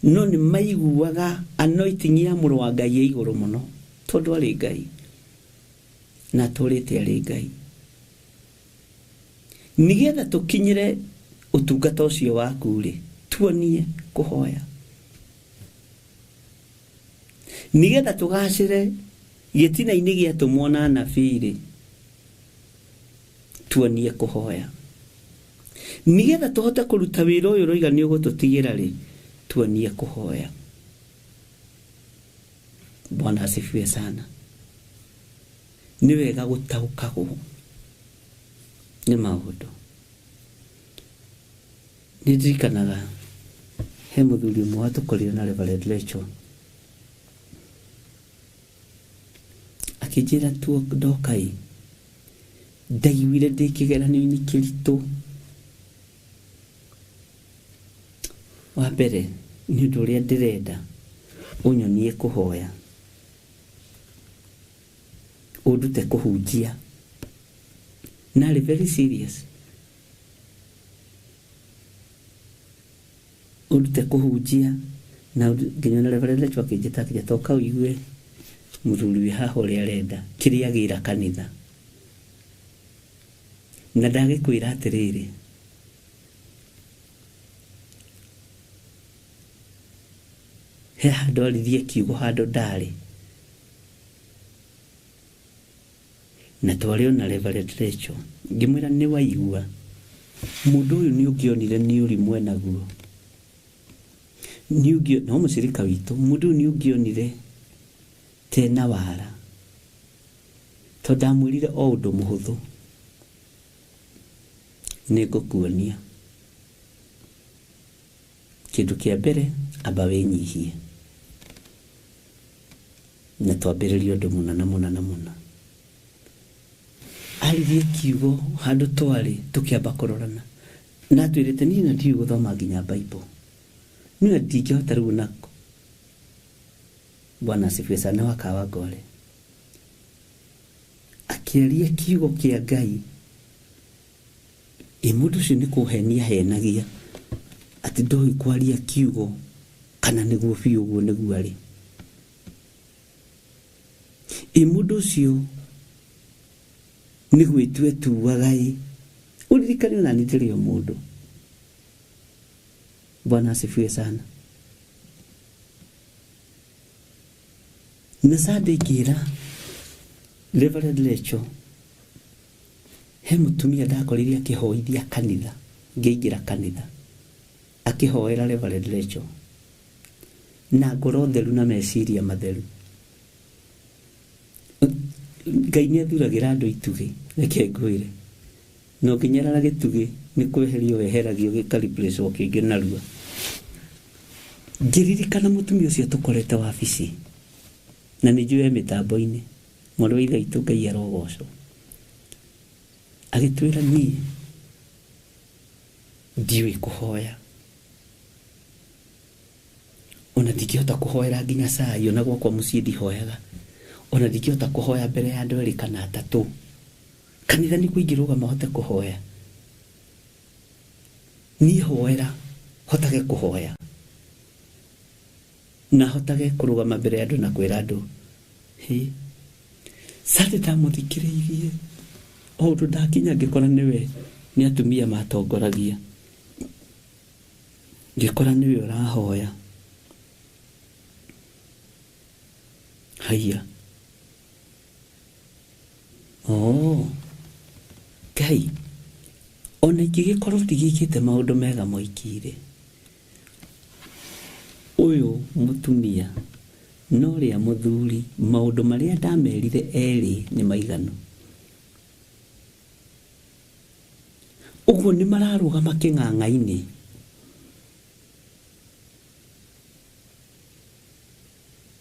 no nĩ maiguaga anointing ya mũrũ wa Ngai ya igũrũ mũno, tondũ arĩ Ngai na tũrĩte arĩ Ngai. Nĩgetha tũkinyĩre ũtungata ũcio waku rĩ, tuonie kuhoya. Nĩgetha tũgacĩre gĩtina-inĩ gĩatũmwo na anabii rĩ, tuonie kuhoya. Nĩgetha tũhote kũruta wĩra ũyũ roiga nĩ ũgũtũtigĩra rĩ, tuonie kuhoya. Bwana asifiwe sana. Nĩ wega gũtaũkagwo nĩ maũndũ. Nĩ ndirikanaga he mũthuri ũmwe watũkorire na Reverend Rachel, akĩnjĩra ndokai ndaiguire ndĩ kĩgeranio-inĩ kĩritũ. Wa mbere nĩ ũndũ ũrĩa ndĩrenda ũnyonie kuhoya, ũndute kũhunjia. Na very serious. Ũndute kũhunjia na nginya na Reverend Rachel akĩnjĩta toka ũigue mũthuri wĩ haha ũrĩa arenda kĩrĩa agĩra kanitha. Na ndagĩkwĩra atĩrĩrĩ, he handå arithie kiugo handå ndarä na twarä ona Reverend Rachel ngĩmwĩra nĩ waigua mũndũ ũyũ nĩ ũngĩonire nĩ ũrimũ enaguo no mũcirika witũ mũndũ ũyũ nĩ ũngĩonire tena wara tondũ ndamwĩrire o ũndũ mũhũthũ nĩ ngũkuonia kĩndũ kĩa mbere amba wĩnyihie na twambĩrĩrie ũndũ mũna arithie kiugo handũ twarĩ tũkĩamba kũrorana na twĩrĩte niĩ na ndiũĩ gũthoma nginya Bible niĩ ndingĩhota rĩu nako Bwana asifiwe sana wa Kawangware akĩaria kiugo kĩa Ngai mũndũ ũcio nĩ kũhenia henagia atĩ ndoĩ kwaria kiugo kana nĩguo biũ ũguo nĩguo arĩ mũndũ ũcio nĩ gwĩtua etuaga ũririkane ona nĩ ndĩrĩ o mũndũ Bwana asifiwe sana na Sunday ngĩra Reverend Rachel he mũtumia ndakorire akĩhoithia kanitha ngĩingĩra kanitha akĩhoera Reverend Rachel na ngoro theru na meciria matheru Ngai nĩ athuragĩra andũ itugĩ reke ngwĩre no nginyarara gĩtugĩ nĩ kweherio weheragio gĩkariprĩcwo kĩngĩ narua ngĩririkana mũtumia ũcio tũkorete wabici na nĩ njũĩ mĩtambo-inĩ mwarĩ wa ithe witũ Ngai arogocwo agĩtwĩra niĩ ndiũĩ kũhoya ona ndingĩhota kũhoera nginya cai ona gwakwa mũciĩ ndihoyaga ona ndingĩhota kũhoya mbere ya andũ erĩ kana atatũ kanitha nĩ kũingĩrũgama hote kũhoya niĩ hoera hotage kũhoya na hotage kũrũgama mbere ya andũ na kwĩra andũ Sunday ndamũthikĩrĩirie o ũndũ ndakinya ngĩkora nĩwe nĩ atumia matongoragia ngĩkora nĩwe ũrahoya haiya Ngai ona ingĩgĩkorwo ndigĩkĩte maũndũ mega moiki-rĩ ũyũ mũtumia no rĩa mũthuri maũndũ marĩa ndamerire erĩ nĩ maiganu ũguo nĩ mararũgama kĩng'ang'a-inĩ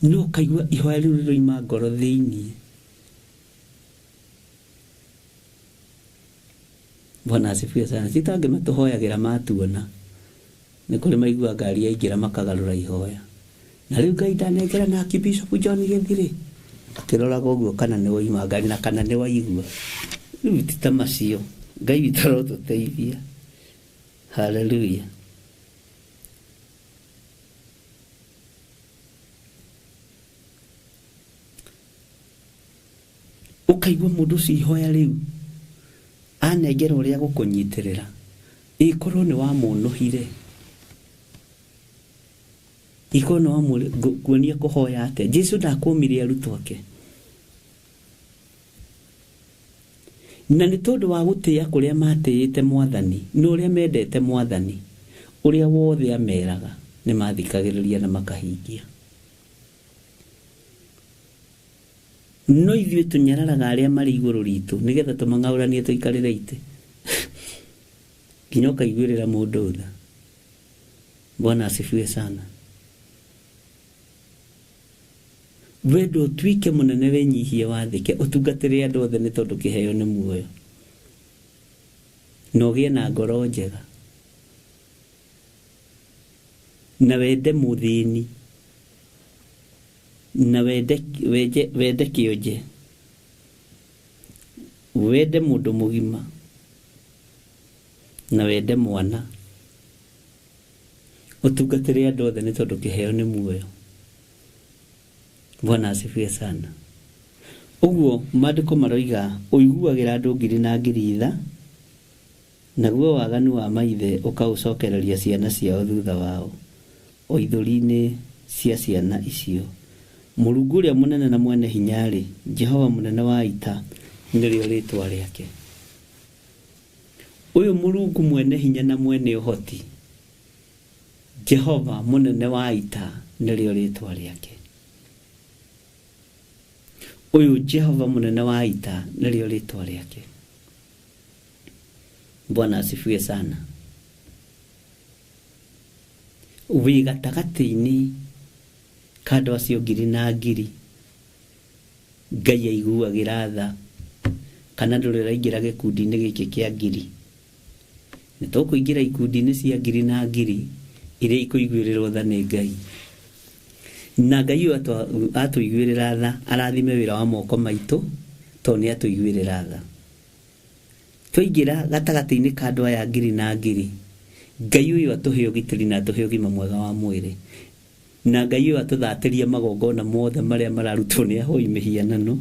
no kaigua ihoya rĩu rĩroima ngoro thĩinĩ Bwana asifiwe sana sitangĩmatũhoyagĩra matuona nĩ kũrĩ maigua ngari yaingĩra makagarũra ihoya na rĩu Ngai ndanengera na Bishop John Gĩthirĩ akĩroraga ũguo kana nĩ woima ngari na kana nĩ waigua rĩu ti ta macio Ngai witũ arotũteithia haleluya ũkaigua mũndũ ũcio ihoya rĩu anengera ũrĩa gũkũnyitĩrĩra ĩkorwo nĩ wamũnũhire ĩkorwo nĩ wamũkuonia kũhoya atĩa Jesũ ndakũmire arutwo ake na nĩ tondũ wa gũtĩĩa kũrĩa matĩĩte Mwathani na ũrĩa mendete Mwathani ũrĩa wothe ameraga nĩ mathikagĩrĩria na makahingia no ithuĩ tũnyararaga arĩa marĩ igũrũ ritũ nĩgetha tũmang'aũranie tũikarĩre itĩ nginya ũkaiguĩrĩra mũndũ tha Bwana asifiwe sana wendo ũtuĩke mũnene wĩnyihie wathĩke ũtungatĩre andũ othe nĩ tondũ kĩheo nĩ muoyo na ũgĩe na ngoro njega na wende mũthĩni na wende kĩonje wende mũndũ mũgima na wende mwana ũtungatĩre andũ othe nĩ tondũ kĩheo nĩ muoyo Bwana asifiwe sana ũguo maandĩko maroiga ũiguagĩra andũ ngiri na ngiri itha naguo waganu wa maithe ũkaũcokereria ciana ciao thutha wao o ithũri-inĩ cia ciana icio. Mũrungu ũrĩa mũnene na mwene hinya rĩ, Jehova mũnene wa ita nĩrĩo rĩtwa rĩake. Ũyũ Mũrungu mwene hinya na mwene ũhoti, Jehova mũnene wa ita nĩrĩo rĩtwa rĩake. Ũyũ Jehova mũnene wa ita nĩrĩo rĩtwa rĩake. Bwana asifiwe sana. Wĩ gatagatĩ-inĩ ka andũ acio ngiri na ngiri, Ngai aiguagĩra tha, kana ndũrĩ ũraingĩra gĩkundi-inĩ gĩkĩ kĩa ngiri. Nĩ tũkũingĩra ikundi-inĩ cia ngiri na ngiri iria ikũiguĩrĩrwo tha nĩ Ngai. Na Ngai atũiguĩrĩra tha, arathime wĩra wa moko maitũ, tondũ nĩ atũiguĩrĩra tha. Twaingĩra gatagatĩ-inĩ ka andũ aya ngiri na ngiri, Ngai ũyũ atũhe ũgitĩri na atũhe ũgima mwega wa mwĩrĩ. Na Ngai ũyũ atũthatĩrie magongona mothe marĩa mararutwo nĩ ahoi mĩhianano,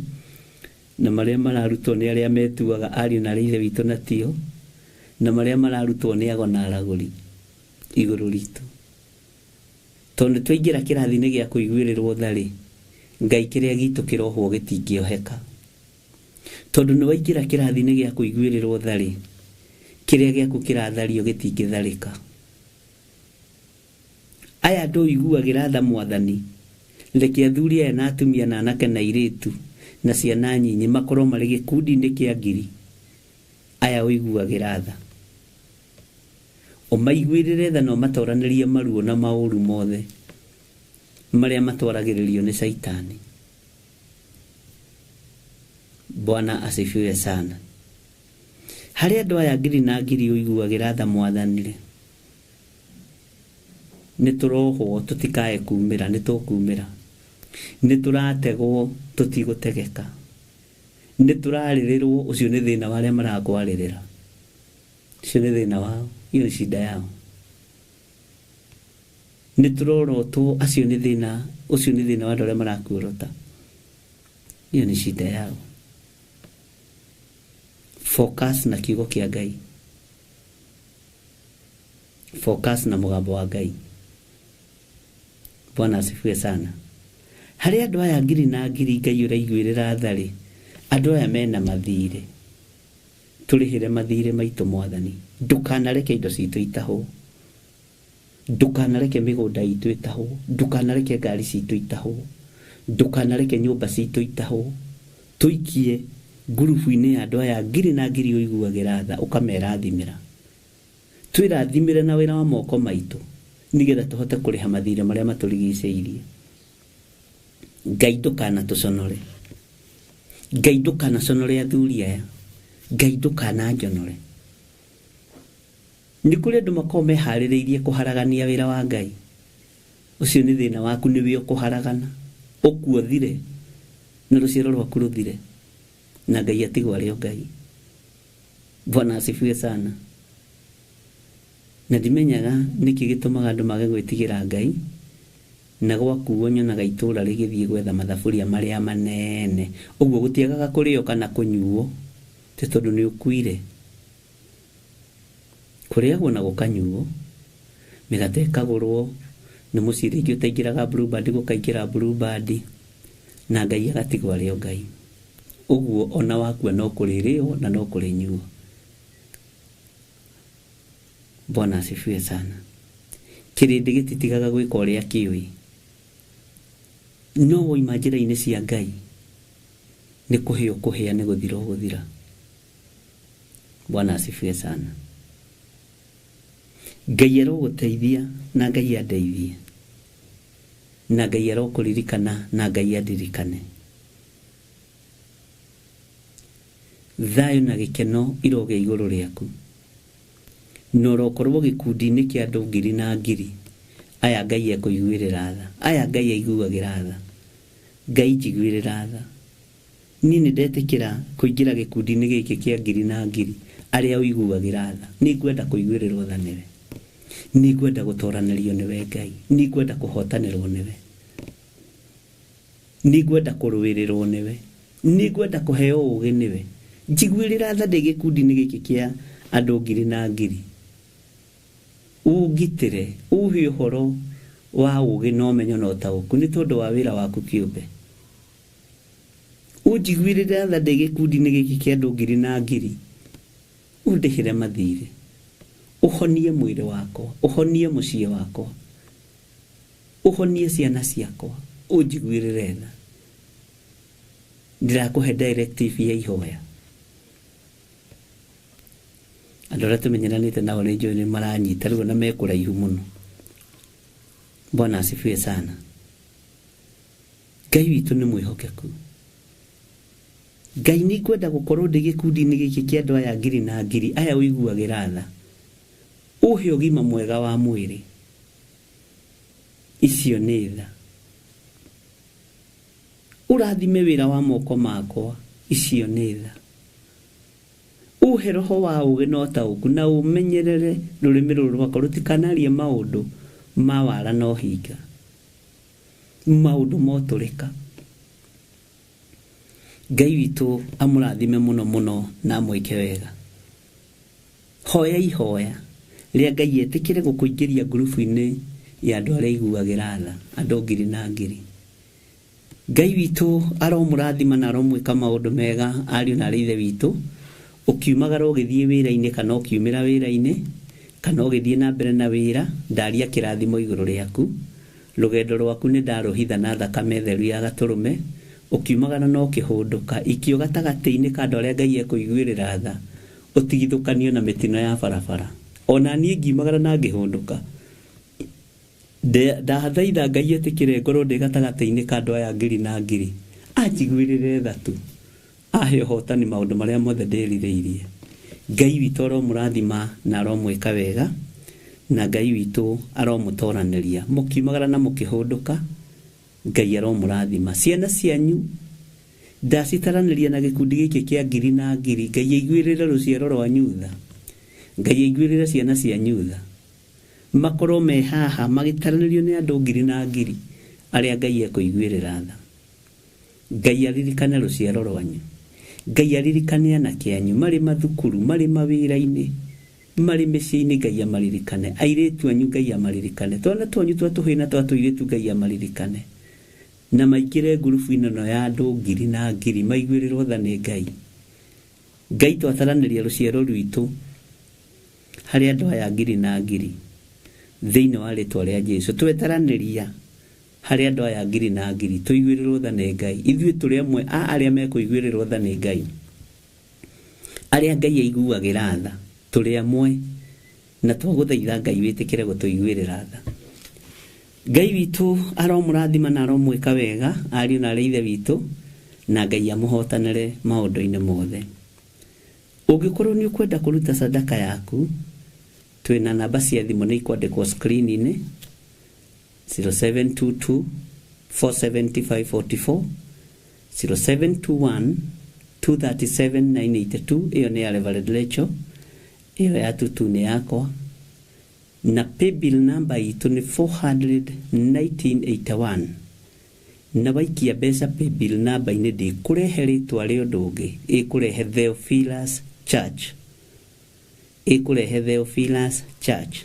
na marĩa mararutwo nĩ arĩa metuaga ariũ na ithe witũ na tio, na marĩa mararutwo nĩ ago na aragũri igũrũ ritũ. Tondũ twaingĩra kĩrathi-inĩ gĩa kũiguĩrĩrwo tha rĩ, Ngai kĩrĩa gitũ kĩrohwo gĩtingĩoheka. Tondũ nĩ waingĩra kĩrathi-inĩ gĩa kũiguĩrĩrwo tha rĩ, kĩrĩa gĩaku kĩrathario gĩtingĩtharĩka. Aya andũ iguagĩra tha Mwathani, reke athuri aya na atumia na anake na airĩtu na ciana nyinyi makorwo marĩ gĩkundi-inĩ kĩa ngiri. Aya ũiguagĩra tha, ũmaiguĩrĩre tha na ũmatoranĩrie maruo na maũru mothe marĩa matwaragĩrĩrio nĩ Saitani. Bwana asifiwe sana. Harĩ andũ aya ngiri na ngiri ũiguagĩra tha Mwathani, nĩ tũrohwo tũtikae kumĩra, nĩ tũkumĩra. Nĩ tũrategwo tũtigũtegeka. Nĩ tũrarĩrĩrwo, ũcio nĩ thĩna wa arĩa marakwarĩrĩra. Ũcio nĩ thĩna wao, hiyo nĩ shida yao. Nĩ tũrorotwo, acio nĩ thĩna, ũcio nĩ thĩna wa andũ arĩa marakuorota. Hiyo nĩ shida yao. Focus na kiugo kĩa Ngai. Focus na mũgambo wa Ngai. Bwana asifiwe sana. Harĩ andũ aya ngiri na ngiri Ngai ũraiguĩrĩra tha rĩ, andũ aya mena mathirĩ. Tũrĩhĩre mathirĩ maitũ Mwathani. Ndũkanareke indo citũ itahwo. Ndũkanareke mĩgũnda itũ itahwo. Ndũkanareke ngari citũ itahwo. Ndũkanareke nyũmba citũ itahwo. Tũikie ngurubu-inĩ ya andũ aya ngiri na ngiri ũiguagĩra tha, ũkamerathimĩra. Twĩrathimĩre na wĩra wa moko maitũ, nĩgetha tũhote kũrĩha mathirĩ marĩa matũrigicĩirie. Ngai ndũkanatũconore. Ngai ndũkanaconore athuri aya. Ngai ndũkananjonore. Nĩ kũrĩ andũ makoragwo meharĩrĩirie kũharagania wĩra wa Ngai. Ũcio nĩ thĩna waku, nĩwe ũkũharagana. Ũkuothire na rũciaro rwaku rũthire, na Ngai atigwo arĩ o Ngai. Bwana asifiwe sana. Na ndimenyaga nĩkĩ gĩtũmaga andũ mage gwĩtigĩra Ngai, na gwakuo nyonaga itũũra rĩgĩthiĩ gwetha mathaburia marĩa manene. Ũguo gũtiagaga kũrĩo kana kũnyuo, ti tondũ nĩ ũkuire. Kũrĩagwo na gũkanyuo, mĩgate ĩkagũrwo, nĩ mũciĩ rĩngĩ ũtaingĩraga Blueband gũkaingĩra Blueband, na Ngai agatigwo arĩ o Ngai. Ũguo ona wakua no kũrĩrĩo na no kũrĩnyuo. Bwana asifiwe sana. Kĩrĩndĩ gĩtitigaga gwĩka ũrĩa kĩũĩ. No woima njĩra-inĩ cia Ngai, nĩ kũhĩa ũkũhĩa, nĩ gũthira ũgũthira. Bwana asifiwe sana. Ngai arogũteithia na Ngai andeithie, na Ngai arokũririkana na Ngai andirikane. Thayũ na gĩkeno iroge igũrũ rĩaku. Norokorwo gĩkundi-inĩ kĩa andũ ngiri na ngiri. Aya Ngai ekũiguĩrĩra tha. Aya Ngai aiguagĩra tha. Ngai njiguĩrĩra tha. Niĩ nĩ ndetĩkĩra kũingĩra gĩkundi-inĩ gĩkĩ kĩa ngiri na ngiri, arĩa ũiguagĩra tha. Nĩ ngwenda kũiguĩrĩrwo tha nĩwe. Nĩ ngwenda gũtoranĩrio nĩwe Ngai. Nĩ ngwenda kũhotanĩrwo nĩwe. Nĩ ngwenda kũrũĩrĩrwo nĩwe. Nĩ ngwenda kũheo ũũgĩ nĩwe. Njiguĩrĩra tha ndĩ gĩkundi-inĩ gĩkĩ kĩa andũ ngiri na ngiri. Ũgitĩre, uhe ũhoro wa ũgĩ na ũmenyo na ũtaũku nĩ tondũ wa wĩra waku kĩũmbe. Ũnjiguĩrĩre tha ndĩ gĩkundi-inĩ gĩkĩ kĩa andũ ngiri na ngiri, ũndĩhĩre mathirĩ, ũhonie mwĩrĩ wakwa, ũhonie mũciĩ wakwa, ũhonie ciana ciakwa, ũnjiguĩrĩre tha. Ndirakũhe directive ya ihoya. Andũ arĩa tũmenyeranĩte nao nĩ njũĩ nĩ maranyita rĩu na mekũraihu mũno. Bwana asifiwe sana. Ngai witũ nĩ mwĩhokeku. Ngai nĩ kwenda gũkorwo ndĩ gĩkundi-inĩ gĩkĩ kĩa andũ aya ngiri na ngiri, aya ũiguagĩra tha. Ũhe ũgima mwega wa mwĩrĩ. Icio nĩ tha. Ũrathime wĩra wa moko makwa. Icio nĩ tha. Ũhe roho wa ũgĩ na ũtaũku na ũmenyerere rũrĩmĩ rũrũ rwakwa rũtikanarie maũndũ ma wara na ũhinga, maũndũ motũrĩka. Ngai witũ amũrathime mũno mũno na amwĩke wega. Hoya ihoya rĩa Ngai etĩkĩre gũkũingĩria ngurubu-inĩ ya andũ arĩa iguagĩra tha, andũ ngiri na ngiri. Ngai witũ aromũrathima na aromwĩka maũndũ mega ariũ na arĩ ithe witũ, ũkiumagara ũgĩthiĩ wĩra-inĩ kana ũkiumĩra wĩra-inĩ kana ũgĩthiĩ na mbere na wĩra, ndaria kĩrathimo igũrũ rĩaku. Rũgendo rwaku nĩ ndarũhitha na thakame theru ya Gatũrũme, ũkiumagara no kĩhũndũka ikio gatagatĩ-inĩ ka andũ arĩa Ngai ekũiguĩrĩra tha, ũtigithũkanio na mĩtino ya barabara. Ona niĩ ngiumagara na ngĩhũndũka, ndathaitha Ngai etĩkĩre ngorwo ndĩ gatagatĩ-inĩ ka andũ aya ngiri na ngiri, anjiguĩrĩre tha tu, ahe ũhotani maũndũ marĩa mothe ndĩrirĩirie. Ngai witũ aromũrathima na aromwĩka wega, na Ngai witũ aromũtoranĩria. Mũkiumagara na mũkĩhũndũka, Ngai aromũrathima. Ciana cianyu ndacitaranĩria na gĩkundi gĩkĩ kĩa ngiri na ngiri. Ngai aiguĩrĩre rũciaro rwanyu tha, Ngai aiguĩrĩre ciana cianyu tha, makorwo me haha magĩtaranĩrio nĩ andũ ngiri na ngiri arĩa Ngai ekũiguĩrĩra tha. Ngai aririkane rũciaro rwanyu, Ngai aririkane anake anyu marĩ mathukuru, marĩ mawĩra-inĩ, marĩ mĩciĩ-inĩ, Ngai amaririkane. Airĩtu anyu Ngai amaririkane, twana twanyu twa tũhĩĩ na twa tũirĩtu Ngai amaririkane, na maingĩre ngurubu-inĩ ĩno ya andũ ngiri na ngiri, maiguĩrĩrwo tha nĩ Ngai. Ngai twataranĩria rũciaro rwitũ harĩ andũ aya ngiri na ngiri thĩinĩ wa rĩtwa rĩa Jesũ. Twetaranĩria harĩ andũ aya ngiri na ngiri, tũiguĩrĩrwo tha nĩ Ngai. Ithuĩ tũrĩ amwe a arĩa mekũiguĩrĩrwo tha nĩ Ngai, arĩa Ngai aiguagĩra tha, tũrĩ amwe na twagũthaitha Ngai wĩtĩkĩre gũtũiguĩrĩra tha. Ngai witũ aromũrathima na aromwĩka wega ariũ na arĩ ithe witũ, na Ngai amũhotanĩre maũndũ-inĩ mothe. Ũngĩkorwo nĩ ũkwenda kũruta sadaka yaku, twĩna namba cia thimũ nĩ ikwandĩkwo screen-inĩ 0722 47544, 0721 237 982. Iyo nĩ ya Reverend Rachel, iyo ya tutu nĩ yakwa, na paybill number itu nĩ 41981. Na waikia mbeca paybill number-inĩ ndĩkũrehe rĩtwa rĩa ũndũ ũngĩ, ĩkũrehe Theophilus Church, ĩkũrehe Theophilus Church.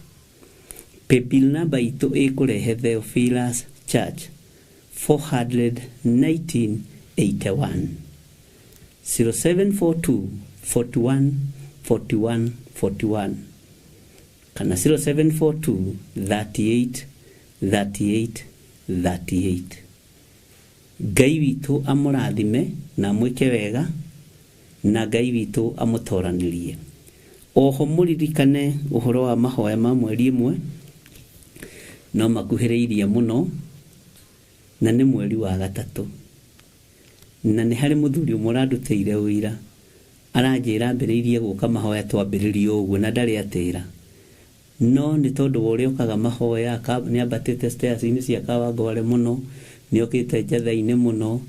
Paybill number itu ĩkũrehe Theophilus Church 41981, 0742 41 41 41, kana 0742 38 38 38. Ngai witũ amũrathime na amwĩke wega, na Ngai witũ amũtoranĩrie. Oho mũririkane ũhoro wa mahoya ma mweri ĩmwe no makuhĩrĩirie mũno, na nĩ mweri wa gatatũ, na nĩ harĩ mũthuri ũmwe ũrandutĩire ũira, aranjĩra ambĩrĩirie gũka mahoya twambĩrĩrie ũguo na ndarĩ atĩra, no nĩ tondũ wa ũrĩa ũkaga mahoya nĩ ambatĩte stairs-inĩ cia Kawangware mũno, nĩ okĩte njatha-inĩ mũno,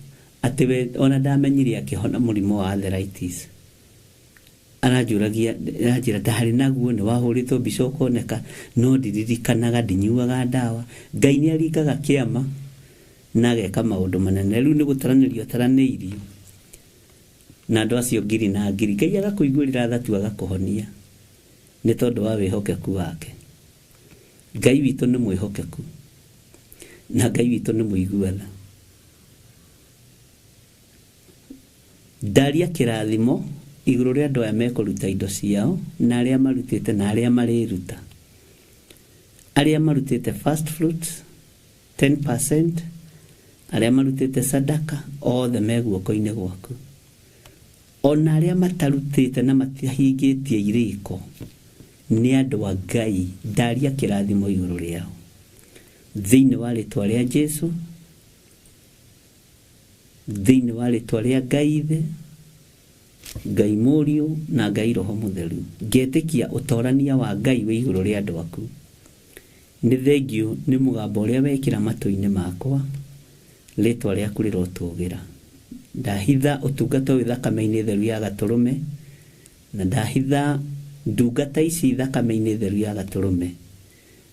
atĩ we ona ndamenyire akĩhona mũrimũ wa arthritis. Aranjũragia, aranjĩra ndarĩ naguo, nĩ wahũrĩtwo mbica ũkoneka, no ndiririkanaga, ndinyuaga ndawa. Ngai nĩ aringaga kĩama na ageka maũndũ manene. Rĩu nĩ gũtaranĩrio taranĩirio na andũ acio ngiri na ngiri. Ngai agakũiguĩrĩra tha tu agakũhonia nĩ tondũ wa wĩhokeku wake. Ngai witũ nĩ mwĩhokeku, na Ngai witũ nĩ mũiguana. Ndaria kĩrathimo igũrũ rĩa andũ aya mekũruta indo ciao na arĩa marutĩte na arĩa marĩruta. Arĩa marutĩte first fruits 10%, arĩa marutĩte sadaka othe me guoko-inĩ gwaku. Ona arĩa matarutĩte na matahingĩtie irĩko nĩ andũ a Ngai, ndaria kĩrathimo igũrũ rĩao. Thĩinĩ wa rĩtwa rĩa Jesũ, thĩinĩ wa rĩtwa rĩa Ngai Ithe, Ngai Mũriũ na Ngai Roho Mũtheru, ngetĩkia ũtorania wa Ngai wĩ igũrũ rĩa andũ aku. Nĩ thengio nĩ mũgambo ũrĩa wekĩra matũ-inĩ makwa, rĩtwa rĩaku rĩrotũgĩra. Ndahitha ũtungata ũyũ thakame-inĩ theru ya Gatũrũme, na ndahitha ndungata ici thakame-inĩ theru ya Gatũrũme.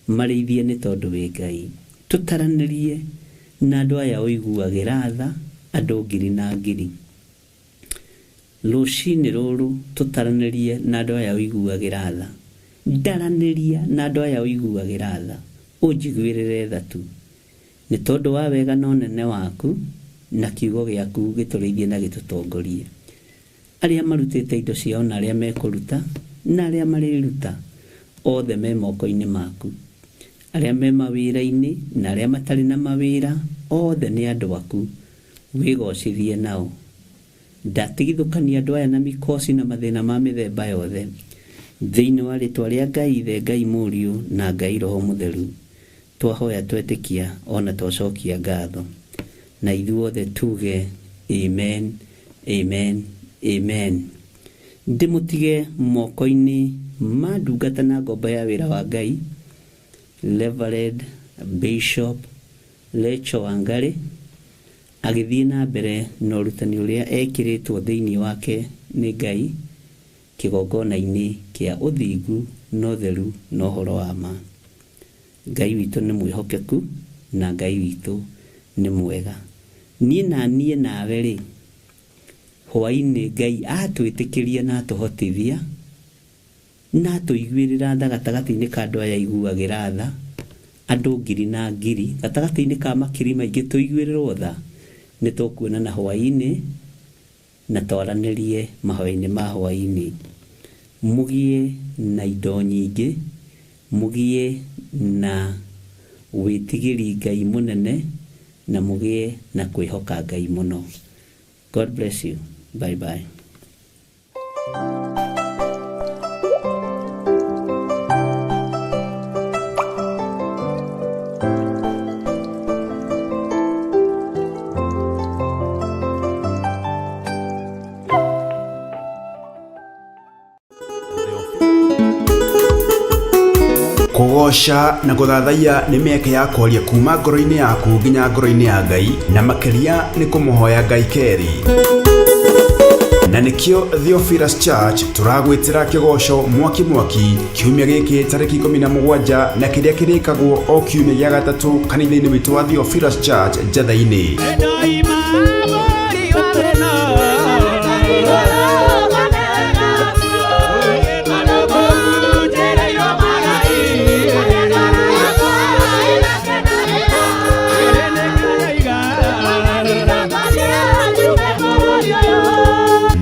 Marĩithie nĩ tondũ wĩ Ngai. Tũtaranĩrie na andũ aya ũiguagĩra tha, andũ ngiri na ngiri. Rũcinĩ rũrũ tũtaranĩrie na andũ aya ũiguagĩra tha. Ndaranĩria na andũ aya ũiguagĩra tha, ũnjiguĩrĩre tha tu. Nĩ tondũ wa wega na ũnene waku na kiugo gĩaku gĩtũrĩithie na gĩtũtongorie. Arĩa marutĩte indo ciao na arĩa mekũruta na arĩa marĩruta othe me moko-inĩ maku. Arĩa me mawĩra-inĩ na arĩa matarĩ na mawĩra othe nĩ andũ aku, wĩgocithie nao. Ndatigithũkania andũ aya na mĩkosi na mathĩna ma mĩthemba yothe. Thĩinĩ wa rĩtwa rĩa Ngai Ithe, Ngai Mũriũ na Ngai Roho Mũtheru, twahoya twetĩkia ona twacokia ngatho. Na ithuothe tuge amen, amen, amen. Ndĩmũtige moko-inĩ ma ndungata na ngombo ya wĩra wa Ngai, Reverend Bishop Lecho Wangari, agĩthiĩ na mbere na ũrutani ũrĩa ekĩrĩtwo thĩinĩ wake nĩ Ngai, kĩgongona-inĩ kĩa ũthingu na ũtheru na ũhoro wa ma. Ngai witũ nĩ mwĩhokeku na Ngai witũ nĩ mwega. Niĩ nawe rĩ, hwaĩ-inĩ Ngai atwĩtĩkĩria na atũhotithia na atũiguĩrĩra tha gatagatĩ-inĩ ka andũ aya iguagĩra tha, andũ ngiri na ngiri, gatagatĩ-inĩ ka makiri maingĩ tũiguĩrĩrwo tha. Nĩ tũkuonana hwaĩ-inĩ na twaranĩrie mahoya-inĩ ma hwaĩ-inĩ. Mũgĩe na indo nyingĩ, mũgĩe na wĩtigĩri Ngai mũnene, na mũgĩe na kwĩhoka Ngai mũno. God bless you. Bye bye. Kũgoca na gũthathaiya nĩ mĩeke ya kwaria kuma ngoro-inĩ yaku nginya ngoro-inĩ ya Ngai, na makĩria nĩ kũmũhoya Ngai keri. Na nĩkĩo Theophilus Church tũragwĩtĩra kĩgoco mwaki kiumia gĩkĩ tarĩki 17 na kĩrĩa kĩrĩkagwo o kiumia gĩa gatatũ kanitha-inĩ witũ wa Theophilus Church Njatha-inĩ.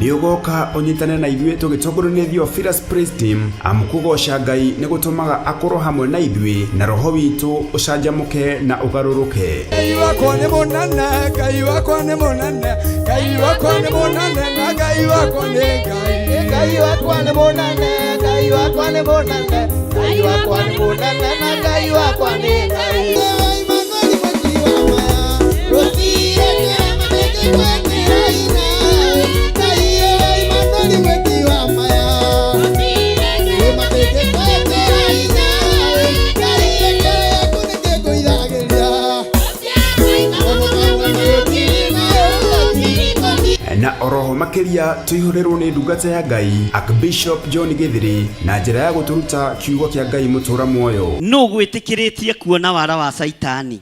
Nĩũgoka ũnyitane na ithuĩ tũgĩtongorio nĩ Theophilus Praise Team, amu kũgoca Ngai nĩ gũtũmaga akorwo hamwe na ithuĩ na roho witũ ũcanjamũke na ũgarũrũke. Ngai wakwa nĩ mũnene, Ngai wakwa nĩ mũnene, Ngai wakwa nĩ mũnene na Ngai wakwa nĩ Ngai. Ngai wakwa nĩ mũnene, Ngai wakwa nĩ mũnene, Ngai wakwa nĩ mũnene na Ngai wakwa nĩ Ngai. Na oroho makĩria tũihũrĩrwo nĩ ndungata ya Ngai Archbishop John Gĩthĩrĩ na njĩra ya gũtũruta kiugo kĩa Ngai mũtũra muoyo. Nũ gwĩtĩkĩrĩtie kuona wara wa Saitani?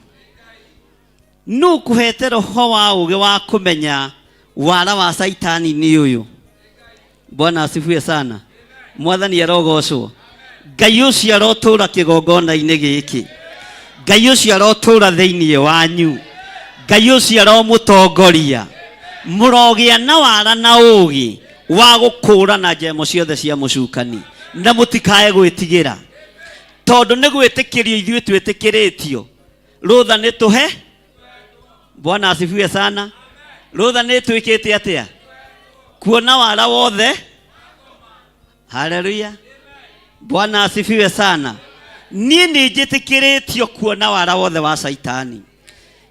Nũ kũhete roho wa ũũgĩ wa kũmenya wara wa Saitani nĩ ũyũ? Bwana asifiwe sana. Mwathani arogocwo. Ngai ũcio arotũra kĩgongona-inĩ gĩkĩ. Ngai ucio arotura thiini wanyu, Ngai ucio aromutongoria, murogia na wara na ugi wa gukũrana njemo ciothe cia mucukani, na mutikae gwitigira tondu ni gwitikirio ithuĩ twitikiritio. Rutha ni tuhe. Bwana asifiwe sana. Rutha ni twikite atia kuona wara wothe. Haleluya. Bwana asifiwe sana. Nini njitikiritio kuona wara wothe wa Saitani,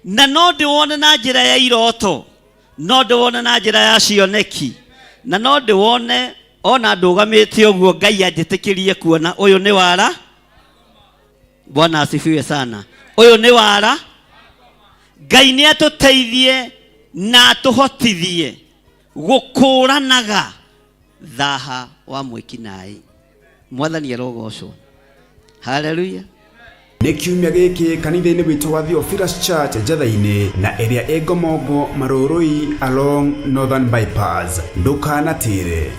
na no ndiwone na njira ya iroto, no ndiwone na njira ya cioneki, na no ndiwone ona ndugamite uguo Ngai anjitikirie kuona uyu ni wara. Bwana asifiwe sana. Uyu ni wara. Ngai ni atuteithie na atuhotithie gukũranaga thaha wa mwĩkinaĩ. Mwathani arogocwo. Hallelujah. Nĩ kiumia gĩkĩ kanitha-inĩ witũ wa Theophilus Church Njatha-inĩ na ĩrĩa ĩ Ngomongo Marũrũi along Northern Bypass. Ndũkanatĩre.